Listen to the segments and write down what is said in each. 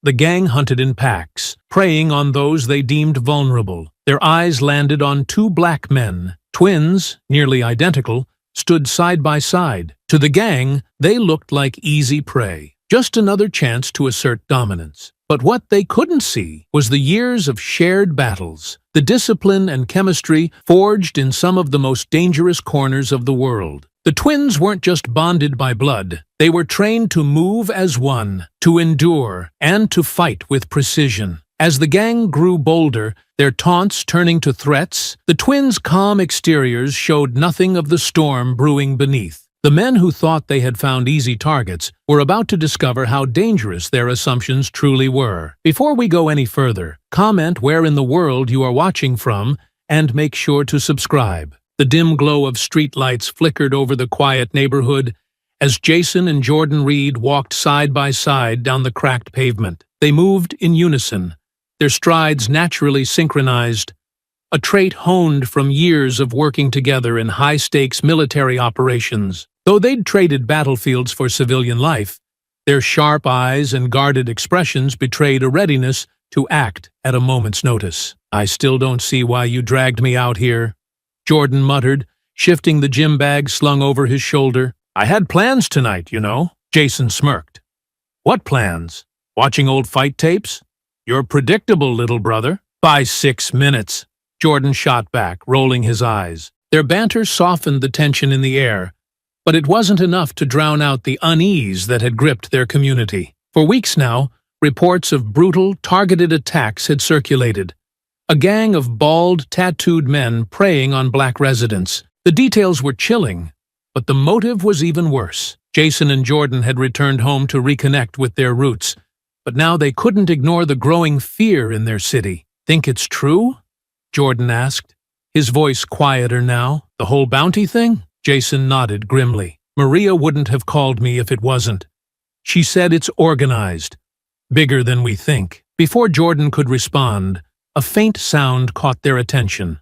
The gang hunted in packs, preying on those they deemed vulnerable. Their eyes landed on two black men. Twins, nearly identical, stood side by side. To the gang, they looked like easy prey. Just another chance to assert dominance. But what they couldn't see was the years of shared battles, the discipline and chemistry forged in some of the most dangerous corners of the world. The twins weren't just bonded by blood, they were trained to move as one, to endure, and to fight with precision. As the gang grew bolder, their taunts turning to threats, the twins' calm exteriors showed nothing of the storm brewing beneath. The men who thought they had found easy targets were about to discover how dangerous their assumptions truly were. Before we go any further, comment where in the world you are watching from, and make sure to subscribe. The dim glow of streetlights flickered over the quiet neighborhood as Jason and Jordan Reed walked side by side down the cracked pavement. They moved in unison, their strides naturally synchronized, a trait honed from years of working together in high-stakes military operations. Though they'd traded battlefields for civilian life, their sharp eyes and guarded expressions betrayed a readiness to act at a moment's notice. "I still don't see why you dragged me out here," Jordan muttered, shifting the gym bag slung over his shoulder. "I had plans tonight, you know," Jason smirked. "What plans? Watching old fight tapes? You're predictable, little brother." "By 6 minutes," Jordan shot back, rolling his eyes. Their banter softened the tension in the air, but it wasn't enough to drown out the unease that had gripped their community. For weeks now, reports of brutal, targeted attacks had circulated. A gang of bald, tattooed men preying on black residents. The details were chilling, but the motive was even worse. Jason and Jordan had returned home to reconnect with their roots, but now they couldn't ignore the growing fear in their city. "Think it's true?" Jordan asked, his voice quieter now. "The whole bounty thing?" Jason nodded grimly. "Maria wouldn't have called me if it wasn't. She said it's organized, bigger than we think." Before Jordan could respond, a faint sound caught their attention.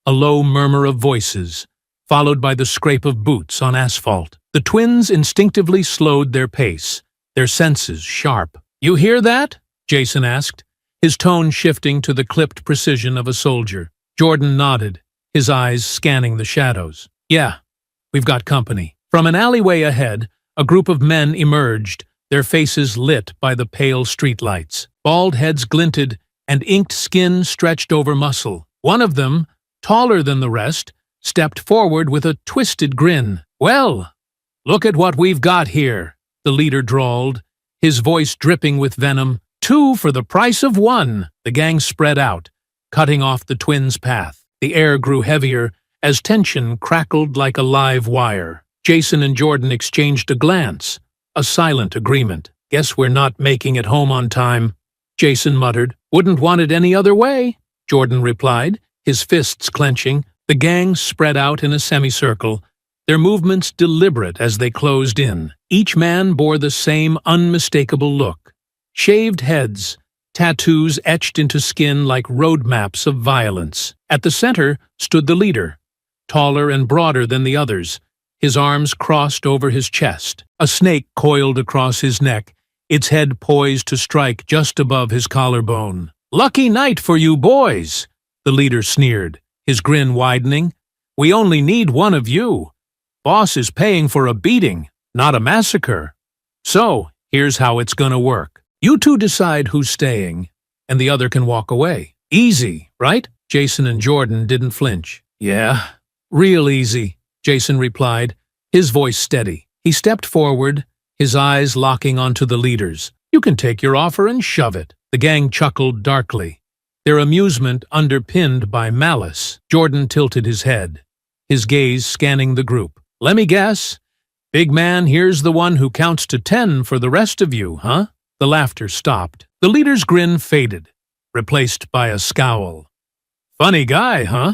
A low murmur of voices, followed by the scrape of boots on asphalt. The twins instinctively slowed their pace, their senses sharp. "You hear that?" Jason asked, his tone shifting to the clipped precision of a soldier. Jordan nodded, his eyes scanning the shadows. "Yeah, we've got company." From an alleyway ahead, a group of men emerged, their faces lit by the pale streetlights. Bald heads glinted, and inked skin stretched over muscle. One of them, taller than the rest, stepped forward with a twisted grin. "Well, look at what we've got here," the leader drawled, his voice dripping with venom. "2 for the price of 1. The gang spread out, cutting off the twins' path. The air grew heavier as tension crackled like a live wire. Jason and Jordan exchanged a glance, a silent agreement. "Guess we're not making it home on time," Jason muttered. "Wouldn't want it any other way," Jordan replied, his fists clenching. The gang spread out in a semicircle, their movements deliberate as they closed in. Each man bore the same unmistakable look. Shaved heads, tattoos etched into skin like roadmaps of violence. At the center stood the leader, taller and broader than the others, his arms crossed over his chest. A snake coiled across his neck, its head poised to strike just above his collarbone. "Lucky night for you boys," the leader sneered, his grin widening. "We only need one of you. Boss is paying for a beating, not a massacre. So, here's how it's gonna work. You two decide who's staying, and the other can walk away. Easy, right?" Jason and Jordan didn't flinch. "Yeah, real easy," Jason replied, his voice steady. He stepped forward, his eyes locking onto the leaders. "You can take your offer and shove it." The gang chuckled darkly, their amusement underpinned by malice. Jordan tilted his head, his gaze scanning the group. "Let me guess. Big man, here's the one who counts to 10 for the rest of you, huh?" The laughter stopped. The leader's grin faded, replaced by a scowl. "Funny guy, huh?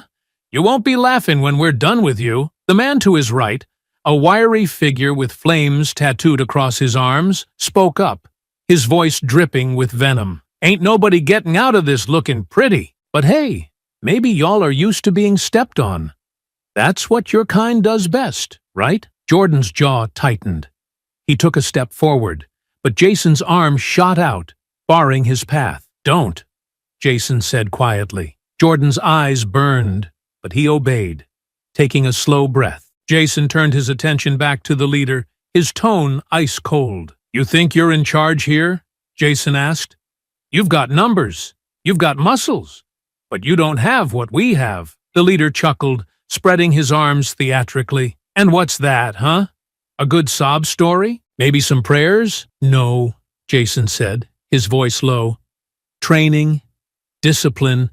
You won't be laughing when we're done with you." The man to his right, a wiry figure with flames tattooed across his arms, spoke up, his voice dripping with venom. "Ain't nobody getting out of this looking pretty. But hey, maybe y'all are used to being stepped on. That's what your kind does best, right?" Jordan's jaw tightened. He took a step forward, but Jason's arm shot out, barring his path. "Don't," Jason said quietly. Jordan's eyes burned, but he obeyed, taking a slow breath. Jason turned his attention back to the leader, his tone ice cold. "You think you're in charge here?" Jason asked. "You've got numbers, you've got muscles, but you don't have what we have." The leader chuckled, spreading his arms theatrically. "And what's that, huh? A good sob story? Maybe some prayers?" "No," Jason said, his voice low. "Training, discipline,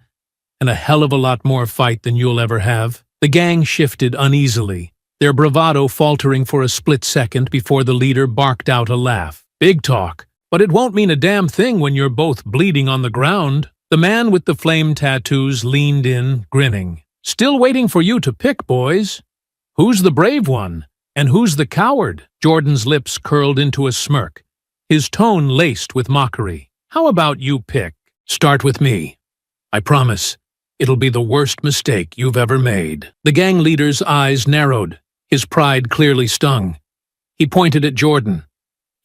and a hell of a lot more fight than you'll ever have." The gang shifted uneasily, their bravado faltering for a split second before the leader barked out a laugh. "Big talk, but it won't mean a damn thing when you're both bleeding on the ground." The man with the flame tattoos leaned in, grinning. "Still waiting for you to pick, boys. Who's the brave one, and who's the coward?" Jordan's lips curled into a smirk, his tone laced with mockery. "How about you pick? Start with me. I promise it'll be the worst mistake you've ever made." The gang leader's eyes narrowed, his pride clearly stung. He pointed at Jordan.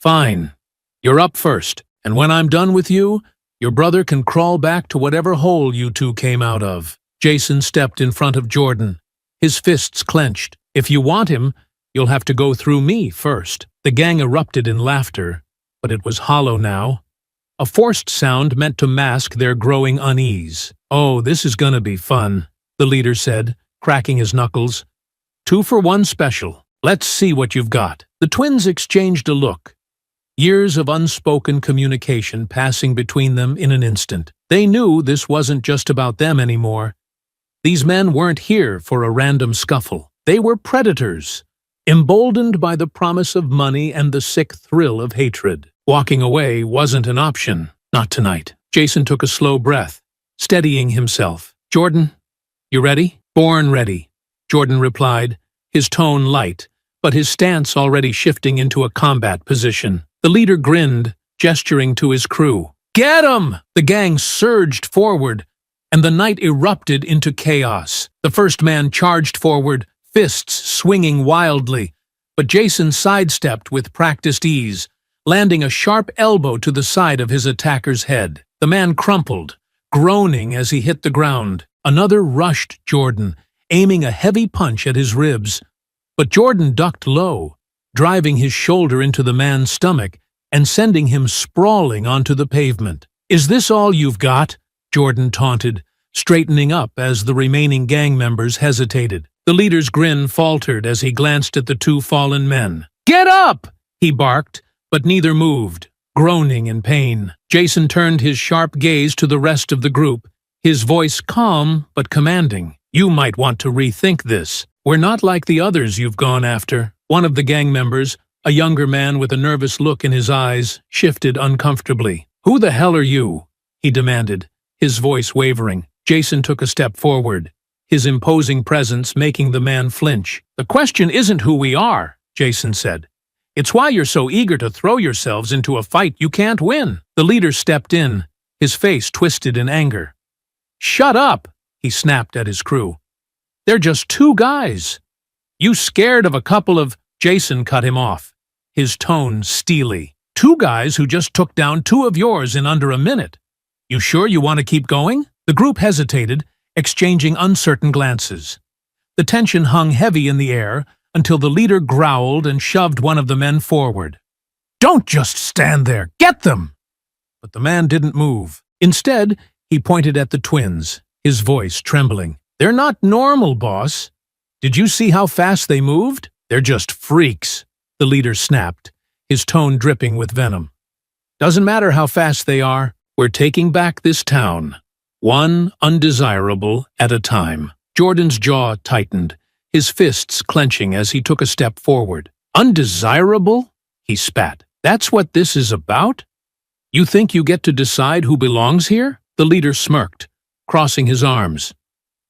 "Fine. You're up first, and when I'm done with you, your brother can crawl back to whatever hole you two came out of." Jason stepped in front of Jordan, his fists clenched. "If you want him, you'll have to go through me first." The gang erupted in laughter, but it was hollow now, a forced sound meant to mask their growing unease. "Oh, this is gonna be fun," the leader said, cracking his knuckles. "2 for 1 special. Let's see what you've got." The twins exchanged a look, years of unspoken communication passing between them in an instant. They knew this wasn't just about them anymore. These men weren't here for a random scuffle. They were predators, emboldened by the promise of money and the sick thrill of hatred. Walking away wasn't an option. Not tonight. Jason took a slow breath, steadying himself. "Jordan, you ready?" "Born ready," Jordan replied, his tone light, but his stance already shifting into a combat position. The leader grinned, gesturing to his crew. "Get 'em!" The gang surged forward, and the night erupted into chaos. The first man charged forward, fists swinging wildly, but Jason sidestepped with practiced ease, landing a sharp elbow to the side of his attacker's head. The man crumpled, groaning as he hit the ground. Another rushed Jordan, aiming a heavy punch at his ribs, but Jordan ducked low, driving his shoulder into the man's stomach and sending him sprawling onto the pavement. "Is this all you've got?" Jordan taunted, straightening up as the remaining gang members hesitated. The leader's grin faltered as he glanced at the 2 fallen men. "Get up!" he barked, but neither moved, groaning in pain. Jason turned his sharp gaze to the rest of the group, his voice calm but commanding. "You might want to rethink this. We're not like the others you've gone after." One of the gang members, a younger man with a nervous look in his eyes, shifted uncomfortably. "Who the hell are you?" he demanded, his voice wavering. Jason took a step forward, his imposing presence making the man flinch. "The question isn't who we are," Jason said. "It's why you're so eager to throw yourselves into a fight you can't win." The leader stepped in, his face twisted in anger. "Shut up," he snapped at his crew. "They're just 2 guys. You scared of a couple of—" Jason cut him off, his tone steely. "2 guys who just took down 2 of yours in under a minute. You sure you want to keep going?" The group hesitated, exchanging uncertain glances. The tension hung heavy in the air until the leader growled and shoved one of the men forward. "Don't just stand there! Get them!" But the man didn't move. Instead, he pointed at the twins, his voice trembling. "They're not normal, boss. Did you see how fast they moved? They're just freaks," the leader snapped, his tone dripping with venom. "Doesn't matter how fast they are, we're taking back this town, one undesirable at a time." Jordan's jaw tightened, his fists clenching as he took a step forward. "Undesirable?" he spat. "That's what this is about? You think you get to decide who belongs here?" The leader smirked, crossing his arms.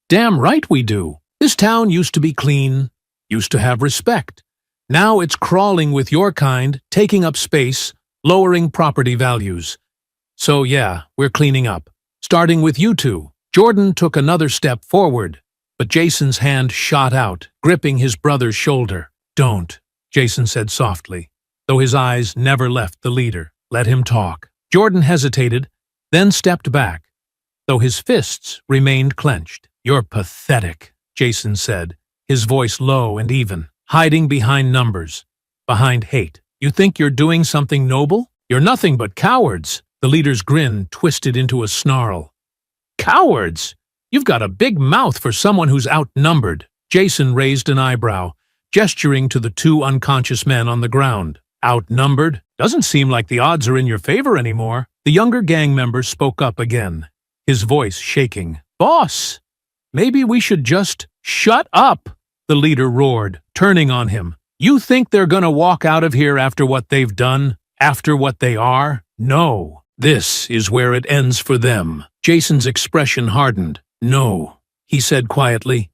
"Damn right we do. This town used to be clean, used to have respect. Now it's crawling with your kind, taking up space, lowering property values. So yeah, we're cleaning up. Starting with you 2. Jordan took another step forward, but Jason's hand shot out, gripping his brother's shoulder. "Don't," Jason said softly, though his eyes never left the leader. "Let him talk." Jordan hesitated, then stepped back, though his fists remained clenched. "You're pathetic," Jason said, his voice low and even, hiding behind numbers, behind hate. "You think you're doing something noble? You're nothing but cowards." The leader's grin twisted into a snarl. "Cowards? You've got a big mouth for someone who's outnumbered." Jason raised an eyebrow, gesturing to the two unconscious men on the ground. "Outnumbered? Doesn't seem like the odds are in your favor anymore." The younger gang member spoke up again, his voice shaking. "Boss, maybe we should just shut up," the leader roared, turning on him. "You think they're gonna walk out of here after what they've done? After what they are? No. This is where it ends for them." Jason's expression hardened. "No," he said quietly.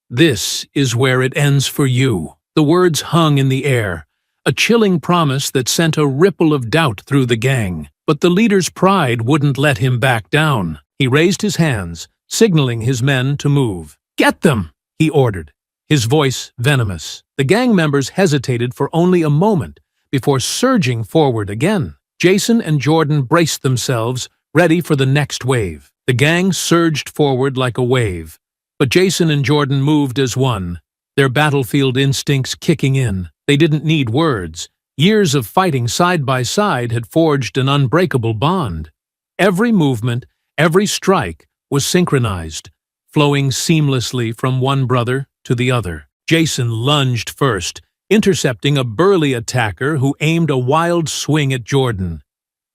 "This is where it ends for you." The words hung in the air, a chilling promise that sent a ripple of doubt through the gang. But the leader's pride wouldn't let him back down. He raised his hands, signaling his men to move. "Get them!" he ordered, his voice venomous. The gang members hesitated for only a moment before surging forward again. Jason and Jordan braced themselves, ready for the next wave. The gang surged forward like a wave, but Jason and Jordan moved as one, their battlefield instincts kicking in. They didn't need words. Years of fighting side by side had forged an unbreakable bond. Every movement, every strike was synchronized, flowing seamlessly from one brother to the other. Jason lunged first, intercepting a burly attacker who aimed a wild swing at Jordan.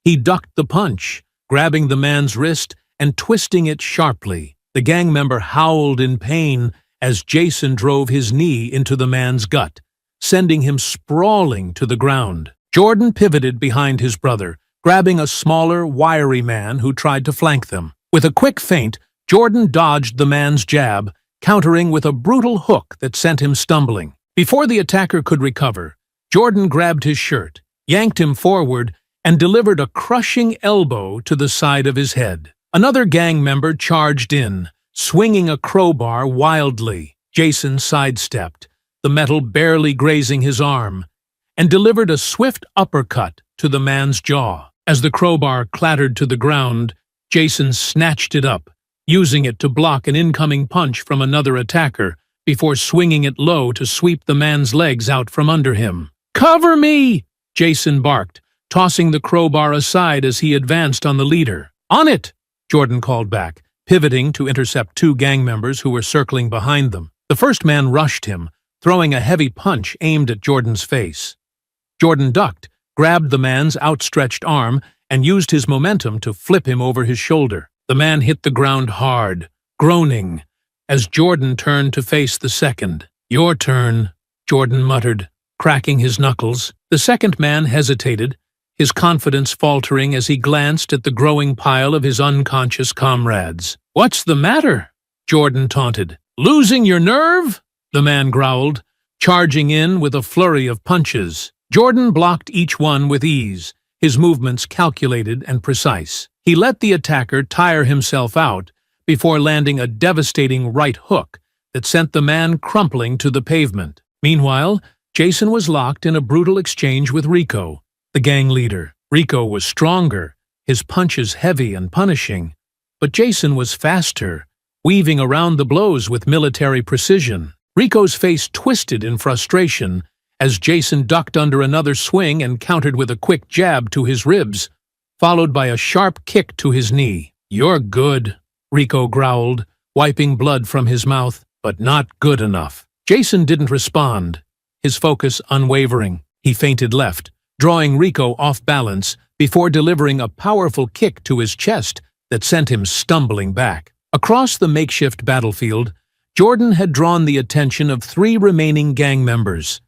He ducked the punch, grabbing the man's wrist and twisting it sharply. The gang member howled in pain as Jason drove his knee into the man's gut, sending him sprawling to the ground. Jordan pivoted behind his brother, grabbing a smaller, wiry man who tried to flank them. With a quick feint, Jordan dodged the man's jab, countering with a brutal hook that sent him stumbling. Before the attacker could recover, Jordan grabbed his shirt, yanked him forward, and delivered a crushing elbow to the side of his head. Another gang member charged in, swinging a crowbar wildly. Jason sidestepped, the metal barely grazing his arm, and delivered a swift uppercut to the man's jaw. As the crowbar clattered to the ground, Jason snatched it up, using it to block an incoming punch from another attacker, before swinging it low to sweep the man's legs out from under him. "Cover me!" Jason barked, tossing the crowbar aside as he advanced on the leader. "On it!" Jordan called back, pivoting to intercept two gang members who were circling behind them. The first man rushed him, throwing a heavy punch aimed at Jordan's face. Jordan ducked, grabbed the man's outstretched arm, and used his momentum to flip him over his shoulder. The man hit the ground hard, groaning, as Jordan turned to face the second. "Your turn," Jordan muttered, cracking his knuckles. The second man hesitated, his confidence faltering as he glanced at the growing pile of his unconscious comrades. "What's the matter?" Jordan taunted. "Losing your nerve?" the man growled, charging in with a flurry of punches. Jordan blocked each one with ease, his movements calculated and precise. He let the attacker tire himself out before landing a devastating right hook that sent the man crumpling to the pavement. Meanwhile, Jason was locked in a brutal exchange with Rico, the gang leader. Rico was stronger, his punches heavy and punishing, but Jason was faster, weaving around the blows with military precision. Rico's face twisted in frustration as Jason ducked under another swing and countered with a quick jab to his ribs, followed by a sharp kick to his knee. "You're good," Rico growled, wiping blood from his mouth, "but not good enough." Jason didn't respond, his focus unwavering. He feinted left, drawing Rico off balance before delivering a powerful kick to his chest that sent him stumbling back. Across the makeshift battlefield, Jordan had drawn the attention of three remaining gang members.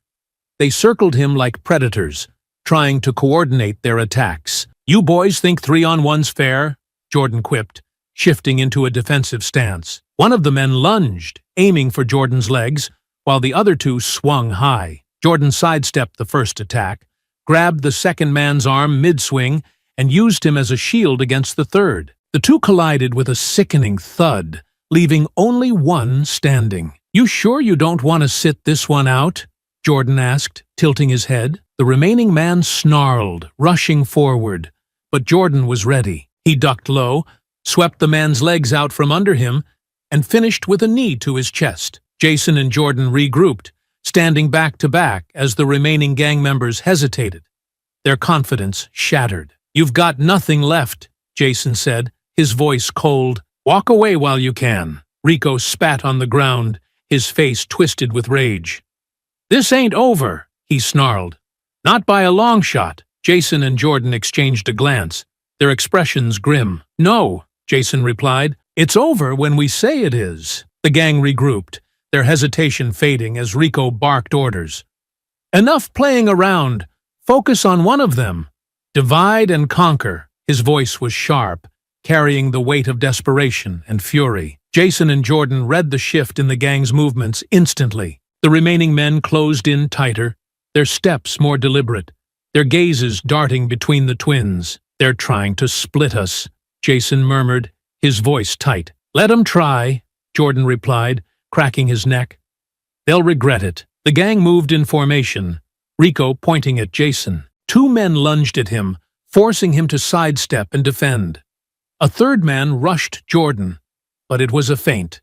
They circled him like predators, trying to coordinate their attacks. "You boys think 3-on-1's fair?" Jordan quipped, shifting into a defensive stance. One of the men lunged, aiming for Jordan's legs, while the other two swung high. Jordan sidestepped the first attack, grabbed the second man's arm mid-swing, and used him as a shield against the third. The two collided with a sickening thud, leaving only one standing. "You sure you don't want to sit this one out?" Jordan asked, tilting his head. The remaining man snarled, rushing forward, But Jordan was ready. He ducked low, swept the man's legs out from under him, and finished with a knee to his chest. Jason and Jordan regrouped, standing back to back as the remaining gang members hesitated. Their confidence shattered. "You've got nothing left," Jason said, his voice cold. "Walk away while you can." Rico spat on the ground, his face twisted with rage. "This ain't over," he snarled. "Not by a long shot." Jason and Jordan exchanged a glance, their expressions grim. "No," Jason replied. "It's over when we say it is." The gang regrouped, their hesitation fading as Rico barked orders. "Enough playing around. Focus on one of them. Divide and conquer." His voice was sharp, carrying the weight of desperation and fury. Jason and Jordan read the shift in the gang's movements instantly. The remaining men closed in tighter, their steps more deliberate, their gazes darting between the twins. "They're trying to split us," Jason murmured, his voice tight. "Let 'em try," Jordan replied, cracking his neck. "They'll regret it." The gang moved in formation, Rico pointing at Jason. Two men lunged at him, forcing him to sidestep and defend. A third man rushed Jordan, but it was a feint.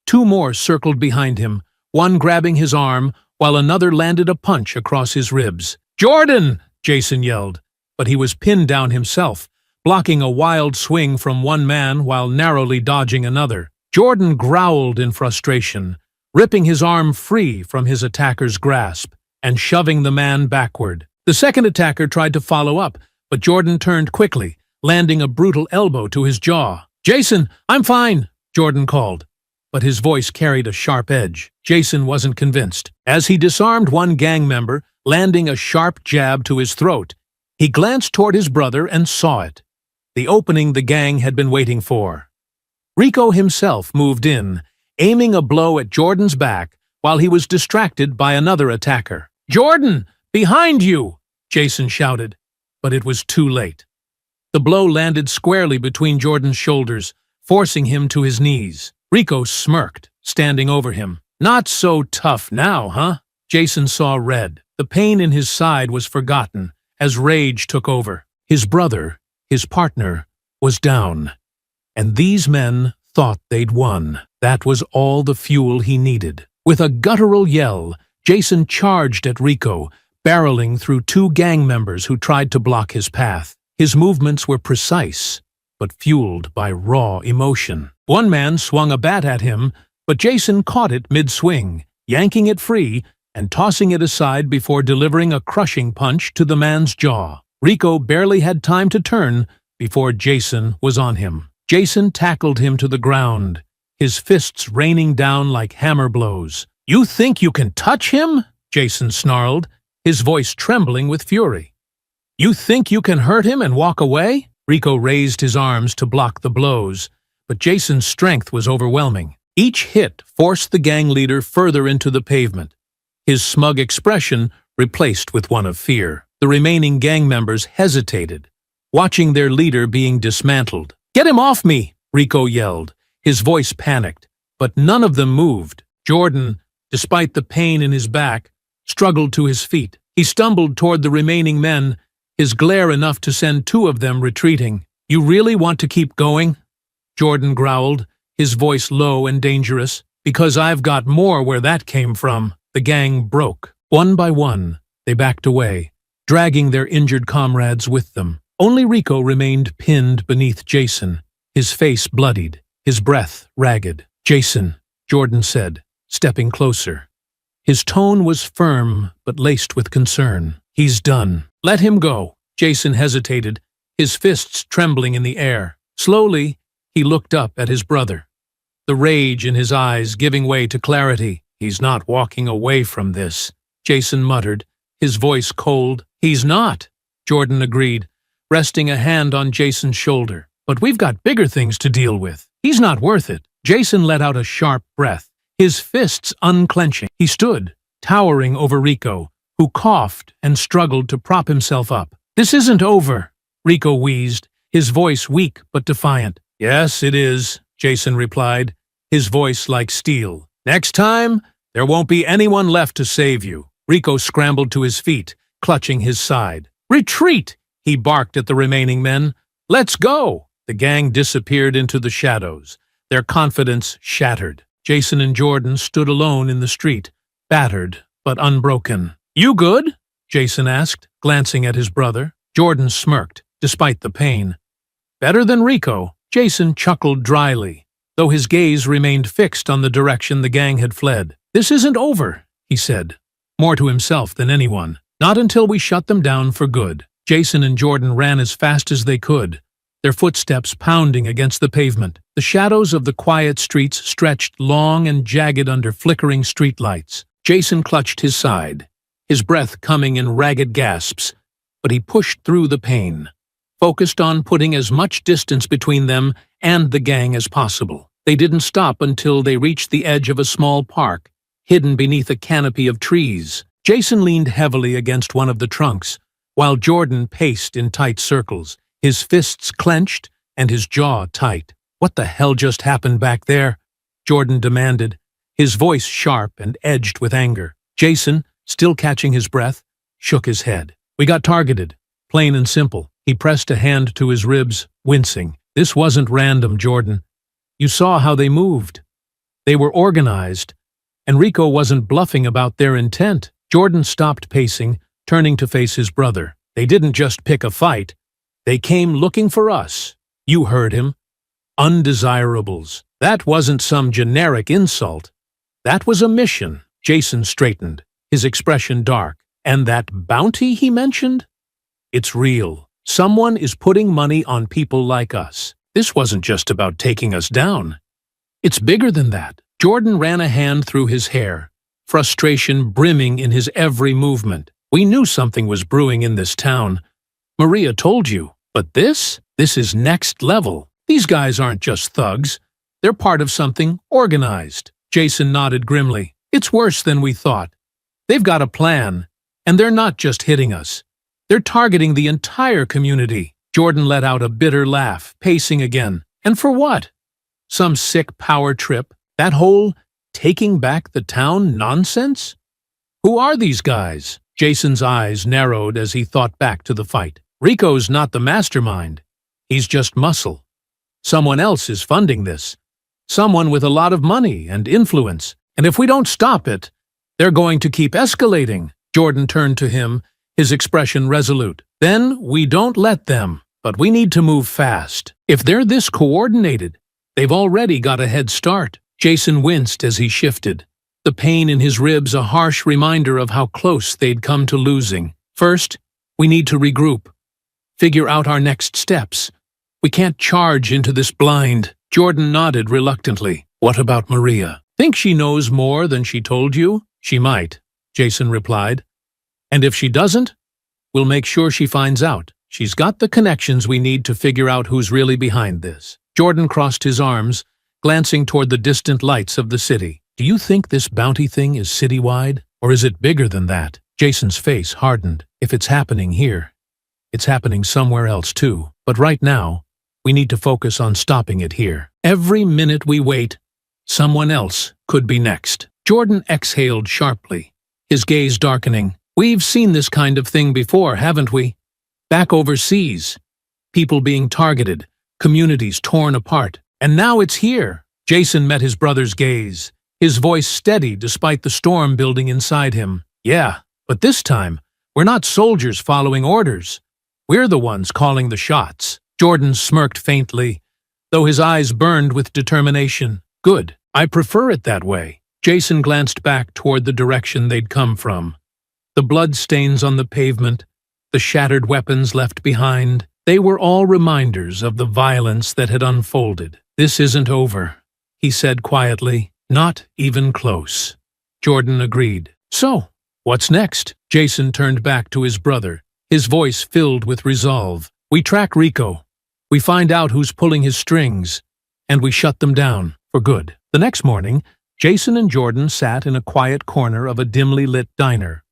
Two more circled behind him, one grabbing his arm, while another landed a punch across his ribs. "Jordan!" Jason yelled, but he was pinned down himself, blocking a wild swing from one man while narrowly dodging another. Jordan growled in frustration, ripping his arm free from his attacker's grasp and shoving the man backward. The second attacker tried to follow up, but Jordan turned quickly, landing a brutal elbow to his jaw. "Jason, I'm fine," Jordan called, but his voice carried a sharp edge. Jason wasn't convinced. As he disarmed one gang member, landing a sharp jab to his throat, he glanced toward his brother and saw it. The opening the gang had been waiting for. Rico himself moved in, aiming a blow at Jordan's back while he was distracted by another attacker. "Jordan, behind you!" Jason shouted, but it was too late. The blow landed squarely between Jordan's shoulders, forcing him to his knees. Rico smirked, standing over him. "Not so tough now, huh?" Jason saw red. The pain in his side was forgotten as rage took over. His brother, his partner, was down, and these men thought they'd won. That was all the fuel he needed. With a guttural yell, Jason charged at Rico, barreling through two gang members who tried to block his path. His movements were precise, but fueled by raw emotion. One man swung a bat at him, but Jason caught it mid-swing, yanking it free and tossing it aside before delivering a crushing punch to the man's jaw. Rico barely had time to turn before Jason was on him. Jason tackled him to the ground, his fists raining down like hammer blows. "You think you can touch him?" Jason snarled, his voice trembling with fury. "You think you can hurt him and walk away?" Rico raised his arms to block the blows, but Jason's strength was overwhelming. Each hit forced the gang leader further into the pavement, his smug expression replaced with one of fear. The remaining gang members hesitated, watching their leader being dismantled. "Get him off me!" Rico yelled, his voice panicked, but none of them moved. Jordan, despite the pain in his back, struggled to his feet. He stumbled toward the remaining men, his glare enough to send two of them retreating. "You really want to keep going?" Jordan growled, his voice low and dangerous. "Because I've got more where that came from." The gang broke. One by one, they backed away, dragging their injured comrades with them. Only Rico remained pinned beneath Jason, his face bloodied, his breath ragged. "Jason," Jordan said, stepping closer. His tone was firm but laced with concern. "He's done. Let him go." Jason hesitated, his fists trembling in the air. Slowly, he looked up at his brother, the rage in his eyes giving way to clarity. "He's not walking away from this," Jason muttered, his voice cold. "He's not," Jordan agreed, resting a hand on Jason's shoulder. "But we've got bigger things to deal with. He's not worth it." Jason let out a sharp breath, his fists unclenching. He stood, towering over Rico, who coughed and struggled to prop himself up. "This isn't over," Rico wheezed, his voice weak but defiant. "Yes, it is," Jason replied, his voice like steel. "Next time, there won't be anyone left to save you." Rico scrambled to his feet, clutching his side. "Retreat!" He barked at the remaining men. "Let's go!" The gang disappeared into the shadows, their confidence shattered. Jason and Jordan stood alone in the street, battered but unbroken. "You good?" Jason asked, glancing at his brother. Jordan smirked, despite the pain. "Better than Rico." Jason chuckled dryly, though his gaze remained fixed on the direction the gang had fled. "This isn't over," he said, more to himself than anyone. "Not until we shut them down for good." Jason and Jordan ran as fast as they could, their footsteps pounding against the pavement. The shadows of the quiet streets stretched long and jagged under flickering streetlights. Jason clutched his side, his breath coming in ragged gasps, but he pushed through the pain, focused on putting as much distance between them and the gang as possible. They didn't stop until they reached the edge of a small park, hidden beneath a canopy of trees. Jason leaned heavily against one of the trunks, while Jordan paced in tight circles, his fists clenched and his jaw tight. "What the hell just happened back there?" Jordan demanded, his voice sharp and edged with anger. Jason, still catching his breath, shook his head. "We got targeted, plain and simple." He pressed a hand to his ribs, wincing. "This wasn't random, Jordan. You saw how they moved. They were organized, and Rico wasn't bluffing about their intent." Jordan stopped pacing, turning to face his brother. "They didn't just pick a fight. They came looking for us. You heard him. Undesirables. That wasn't some generic insult. That was a mission." Jason straightened, his expression dark. "And that bounty he mentioned? It's real. Someone is putting money on people like us. This wasn't just about taking us down. It's bigger than that." Jordan ran a hand through his hair, frustration brimming in his every movement. "We knew something was brewing in this town. Maria told you. But this is next level. These guys aren't just thugs. They're part of something organized." Jason nodded grimly. "It's worse than we thought. They've got a plan, and they're not just hitting us. They're targeting the entire community." Jordan let out a bitter laugh, pacing again. "And for what? Some sick power trip? That whole taking back the town nonsense? Who are these guys?" Jason's eyes narrowed as he thought back to the fight. "Rico's not the mastermind. He's just muscle. Someone else is funding this. Someone with a lot of money and influence. And if we don't stop it, they're going to keep escalating." Jordan turned to him, his expression resolute. "Then we don't let them. But we need to move fast. If they're this coordinated, they've already got a head start." Jason winced as he shifted, the pain in his ribs a harsh reminder of how close they'd come to losing. "First, we need to regroup. Figure out our next steps. We can't charge into this blind." Jordan nodded reluctantly. "What about Maria? Think she knows more than she told you?" "She might," Jason replied. "And if she doesn't, we'll make sure she finds out. She's got the connections we need to figure out who's really behind this." Jordan crossed his arms, glancing toward the distant lights of the city. "Do you think this bounty thing is citywide? Or is it bigger than that?" Jason's face hardened. "If it's happening here, it's happening somewhere else too. But right now, we need to focus on stopping it here. Every minute we wait, someone else could be next." Jordan exhaled sharply, his gaze darkening. "We've seen this kind of thing before, haven't we? Back overseas. People being targeted, communities torn apart. And now it's here." Jason met his brother's gaze, his voice steady despite the storm building inside him. "Yeah, but this time, we're not soldiers following orders. We're the ones calling the shots." Jordan smirked faintly, though his eyes burned with determination. "Good. I prefer it that way." Jason glanced back toward the direction they'd come from. The blood stains on the pavement, the shattered weapons left behind, they were all reminders of the violence that had unfolded. "This isn't over," he said quietly. "Not even close." Jordan agreed. "So, what's next?" Jason turned back to his brother, his voice filled with resolve. "We track Rico. We find out who's pulling his strings, and we shut them down for good." The next morning, Jason and Jordan sat in a quiet corner of a dimly lit diner,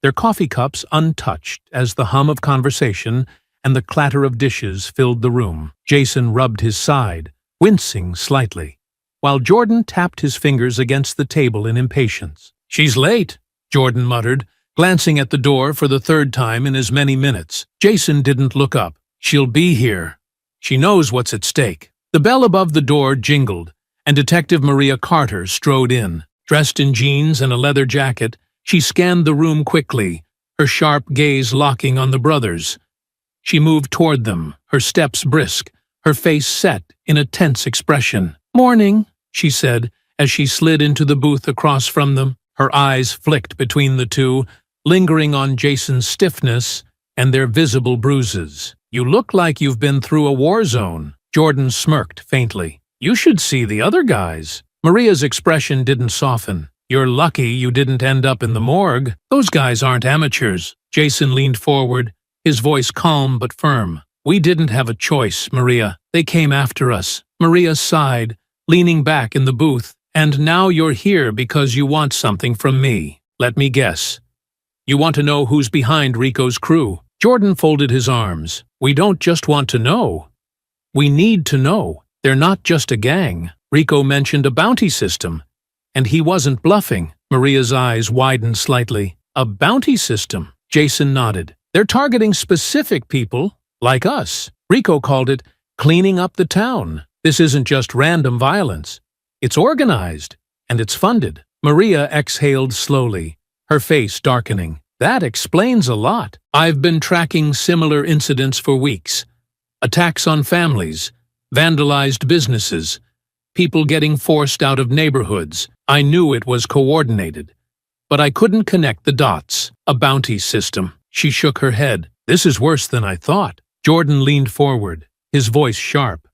their coffee cups untouched as the hum of conversation and the clatter of dishes filled the room. Jason rubbed his side, wincing slightly, while Jordan tapped his fingers against the table in impatience. "She's late," Jordan muttered, glancing at the door for the third time in as many minutes. Jason didn't look up. She'll be here. She knows what's at stake. The bell above the door jingled, and Detective Maria Carter strode in. Dressed in jeans and a leather jacket, she scanned the room quickly, her sharp gaze locking on the brothers. She moved toward them, her steps brisk, her face set in a tense expression. "Morning," she said, as she slid into the booth across from them. Her eyes flicked between the two, lingering on Jason's stiffness and their visible bruises. "You look like you've been through a war zone." Jordan smirked faintly. "You should see the other guys." Maria's expression didn't soften. "You're lucky you didn't end up in the morgue. Those guys aren't amateurs." Jason leaned forward, his voice calm but firm. "We didn't have a choice, Maria. They came after us." Maria sighed, leaning back in the booth. "And now you're here because you want something from me. Let me guess. You want to know who's behind Rico's crew." Jordan folded his arms. "We don't just want to know. We need to know. They're not just a gang. Rico mentioned a bounty system, and he wasn't bluffing." Maria's eyes widened slightly. "A bounty system?" Jason nodded. "They're targeting specific people, like us. Rico called it cleaning up the town. This isn't just random violence. It's organized, and it's funded." Maria exhaled slowly, her face darkening. "That explains a lot. I've been tracking similar incidents for weeks. Attacks on families, vandalized businesses, people getting forced out of neighborhoods. I knew it was coordinated, but I couldn't connect the dots. A bounty system." She shook her head. "This is worse than I thought." Jordan leaned forward, his voice sharp.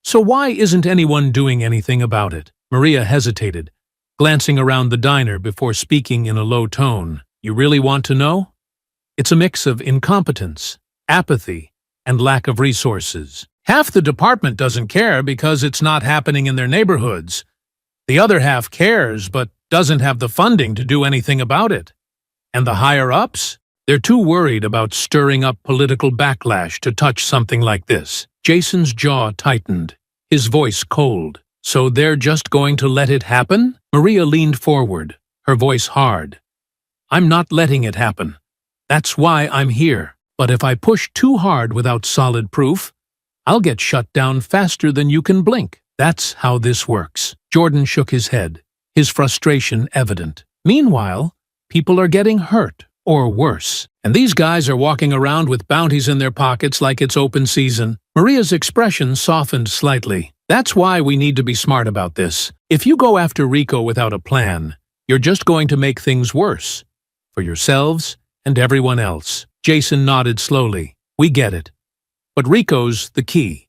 "So why isn't anyone doing anything about it?" Maria hesitated, glancing around the diner before speaking in a low tone. "You really want to know? It's a mix of incompetence, apathy, and lack of resources. Half the department doesn't care because it's not happening in their neighborhoods. The other half cares but doesn't have the funding to do anything about it. And the higher-ups? They're too worried about stirring up political backlash to touch something like this." Jason's jaw tightened, his voice cold. "So they're just going to let it happen?" Maria leaned forward, her voice hard. "I'm not letting it happen. That's why I'm here. But if I push too hard without solid proof, I'll get shut down faster than you can blink. That's how this works." Jordan shook his head, his frustration evident. "Meanwhile, people are getting hurt, or worse. And these guys are walking around with bounties in their pockets like it's open season." Maria's expression softened slightly. "That's why we need to be smart about this. If you go after Rico without a plan, you're just going to make things worse. For yourselves and everyone else." Jason nodded slowly. "We get it. But Rico's the key.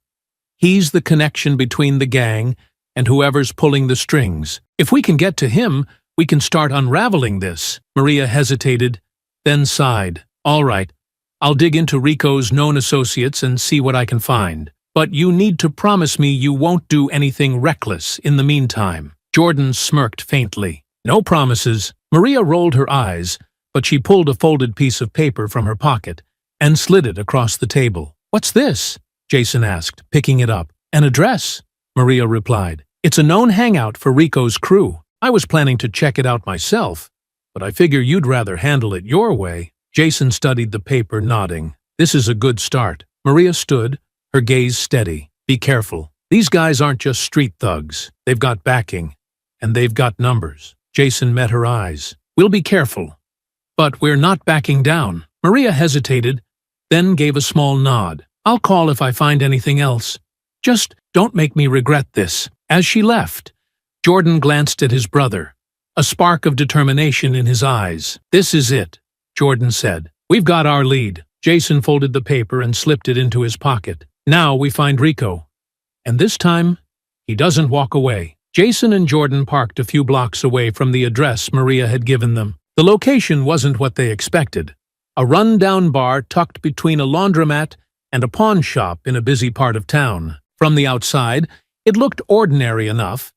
He's the connection between the gang and whoever's pulling the strings. If we can get to him, we can start unraveling this." Maria hesitated, then sighed. "All right, I'll dig into Rico's known associates and see what I can find. But you need to promise me you won't do anything reckless in the meantime." Jordan smirked faintly. "No promises." Maria rolled her eyes, but she pulled a folded piece of paper from her pocket and slid it across the table. "What's this?" Jason asked, picking it up. "An address," Maria replied. "It's a known hangout for Rico's crew. I was planning to check it out myself, but I figure you'd rather handle it your way." Jason studied the paper, nodding. "This is a good start." Maria stood, her gaze steady. "Be careful. These guys aren't just street thugs. They've got backing, and they've got numbers." Jason met her eyes. "We'll be careful. But we're not backing down." Maria hesitated, then gave a small nod. "I'll call if I find anything else. Just don't make me regret this." As she left, Jordan glanced at his brother, a spark of determination in his eyes. "This is it," Jordan said. "We've got our lead." Jason folded the paper and slipped it into his pocket. "Now we find Rico. And this time, he doesn't walk away." Jason and Jordan parked a few blocks away from the address Maria had given them. The location wasn't what they expected. A run-down bar tucked between a laundromat and a pawn shop in a busy part of town. From the outside, it looked ordinary enough,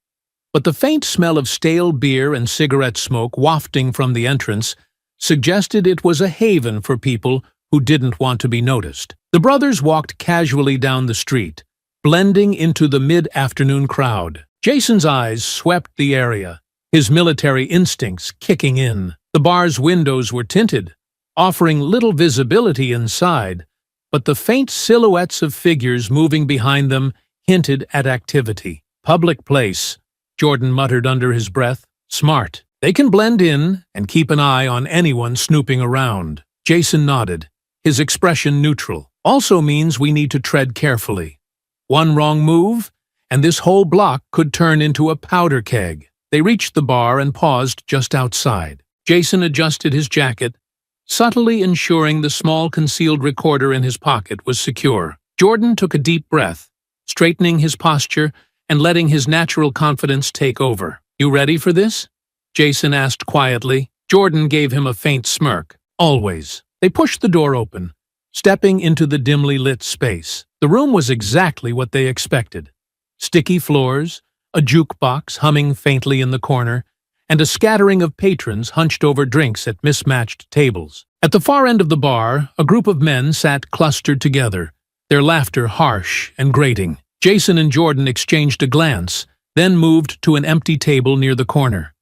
but the faint smell of stale beer and cigarette smoke wafting from the entrance suggested it was a haven for people who didn't want to be noticed. The brothers walked casually down the street, blending into the mid-afternoon crowd. Jason's eyes swept the area, his military instincts kicking in. The bar's windows were tinted, offering little visibility inside, but the faint silhouettes of figures moving behind them hinted at activity. Public place, Jordan muttered under his breath. Smart. They can blend in and keep an eye on anyone snooping around. Jason nodded, his expression neutral. Also means we need to tread carefully. One wrong move, and this whole block could turn into a powder keg. They reached the bar and paused just outside. Jason adjusted his jacket, subtly ensuring the small concealed recorder in his pocket was secure. Jordan took a deep breath, straightening his posture and letting his natural confidence take over. You ready for this? Jason asked quietly. Jordan gave him a faint smirk. Always. They pushed the door open, stepping into the dimly lit space. The room was exactly what they expected. Sticky floors, a jukebox humming faintly in the corner, and a scattering of patrons hunched over drinks at mismatched tables. At the far end of the bar, a group of men sat clustered together, their laughter harsh and grating. Jason and Jordan exchanged a glance, then moved to an empty table near the corner.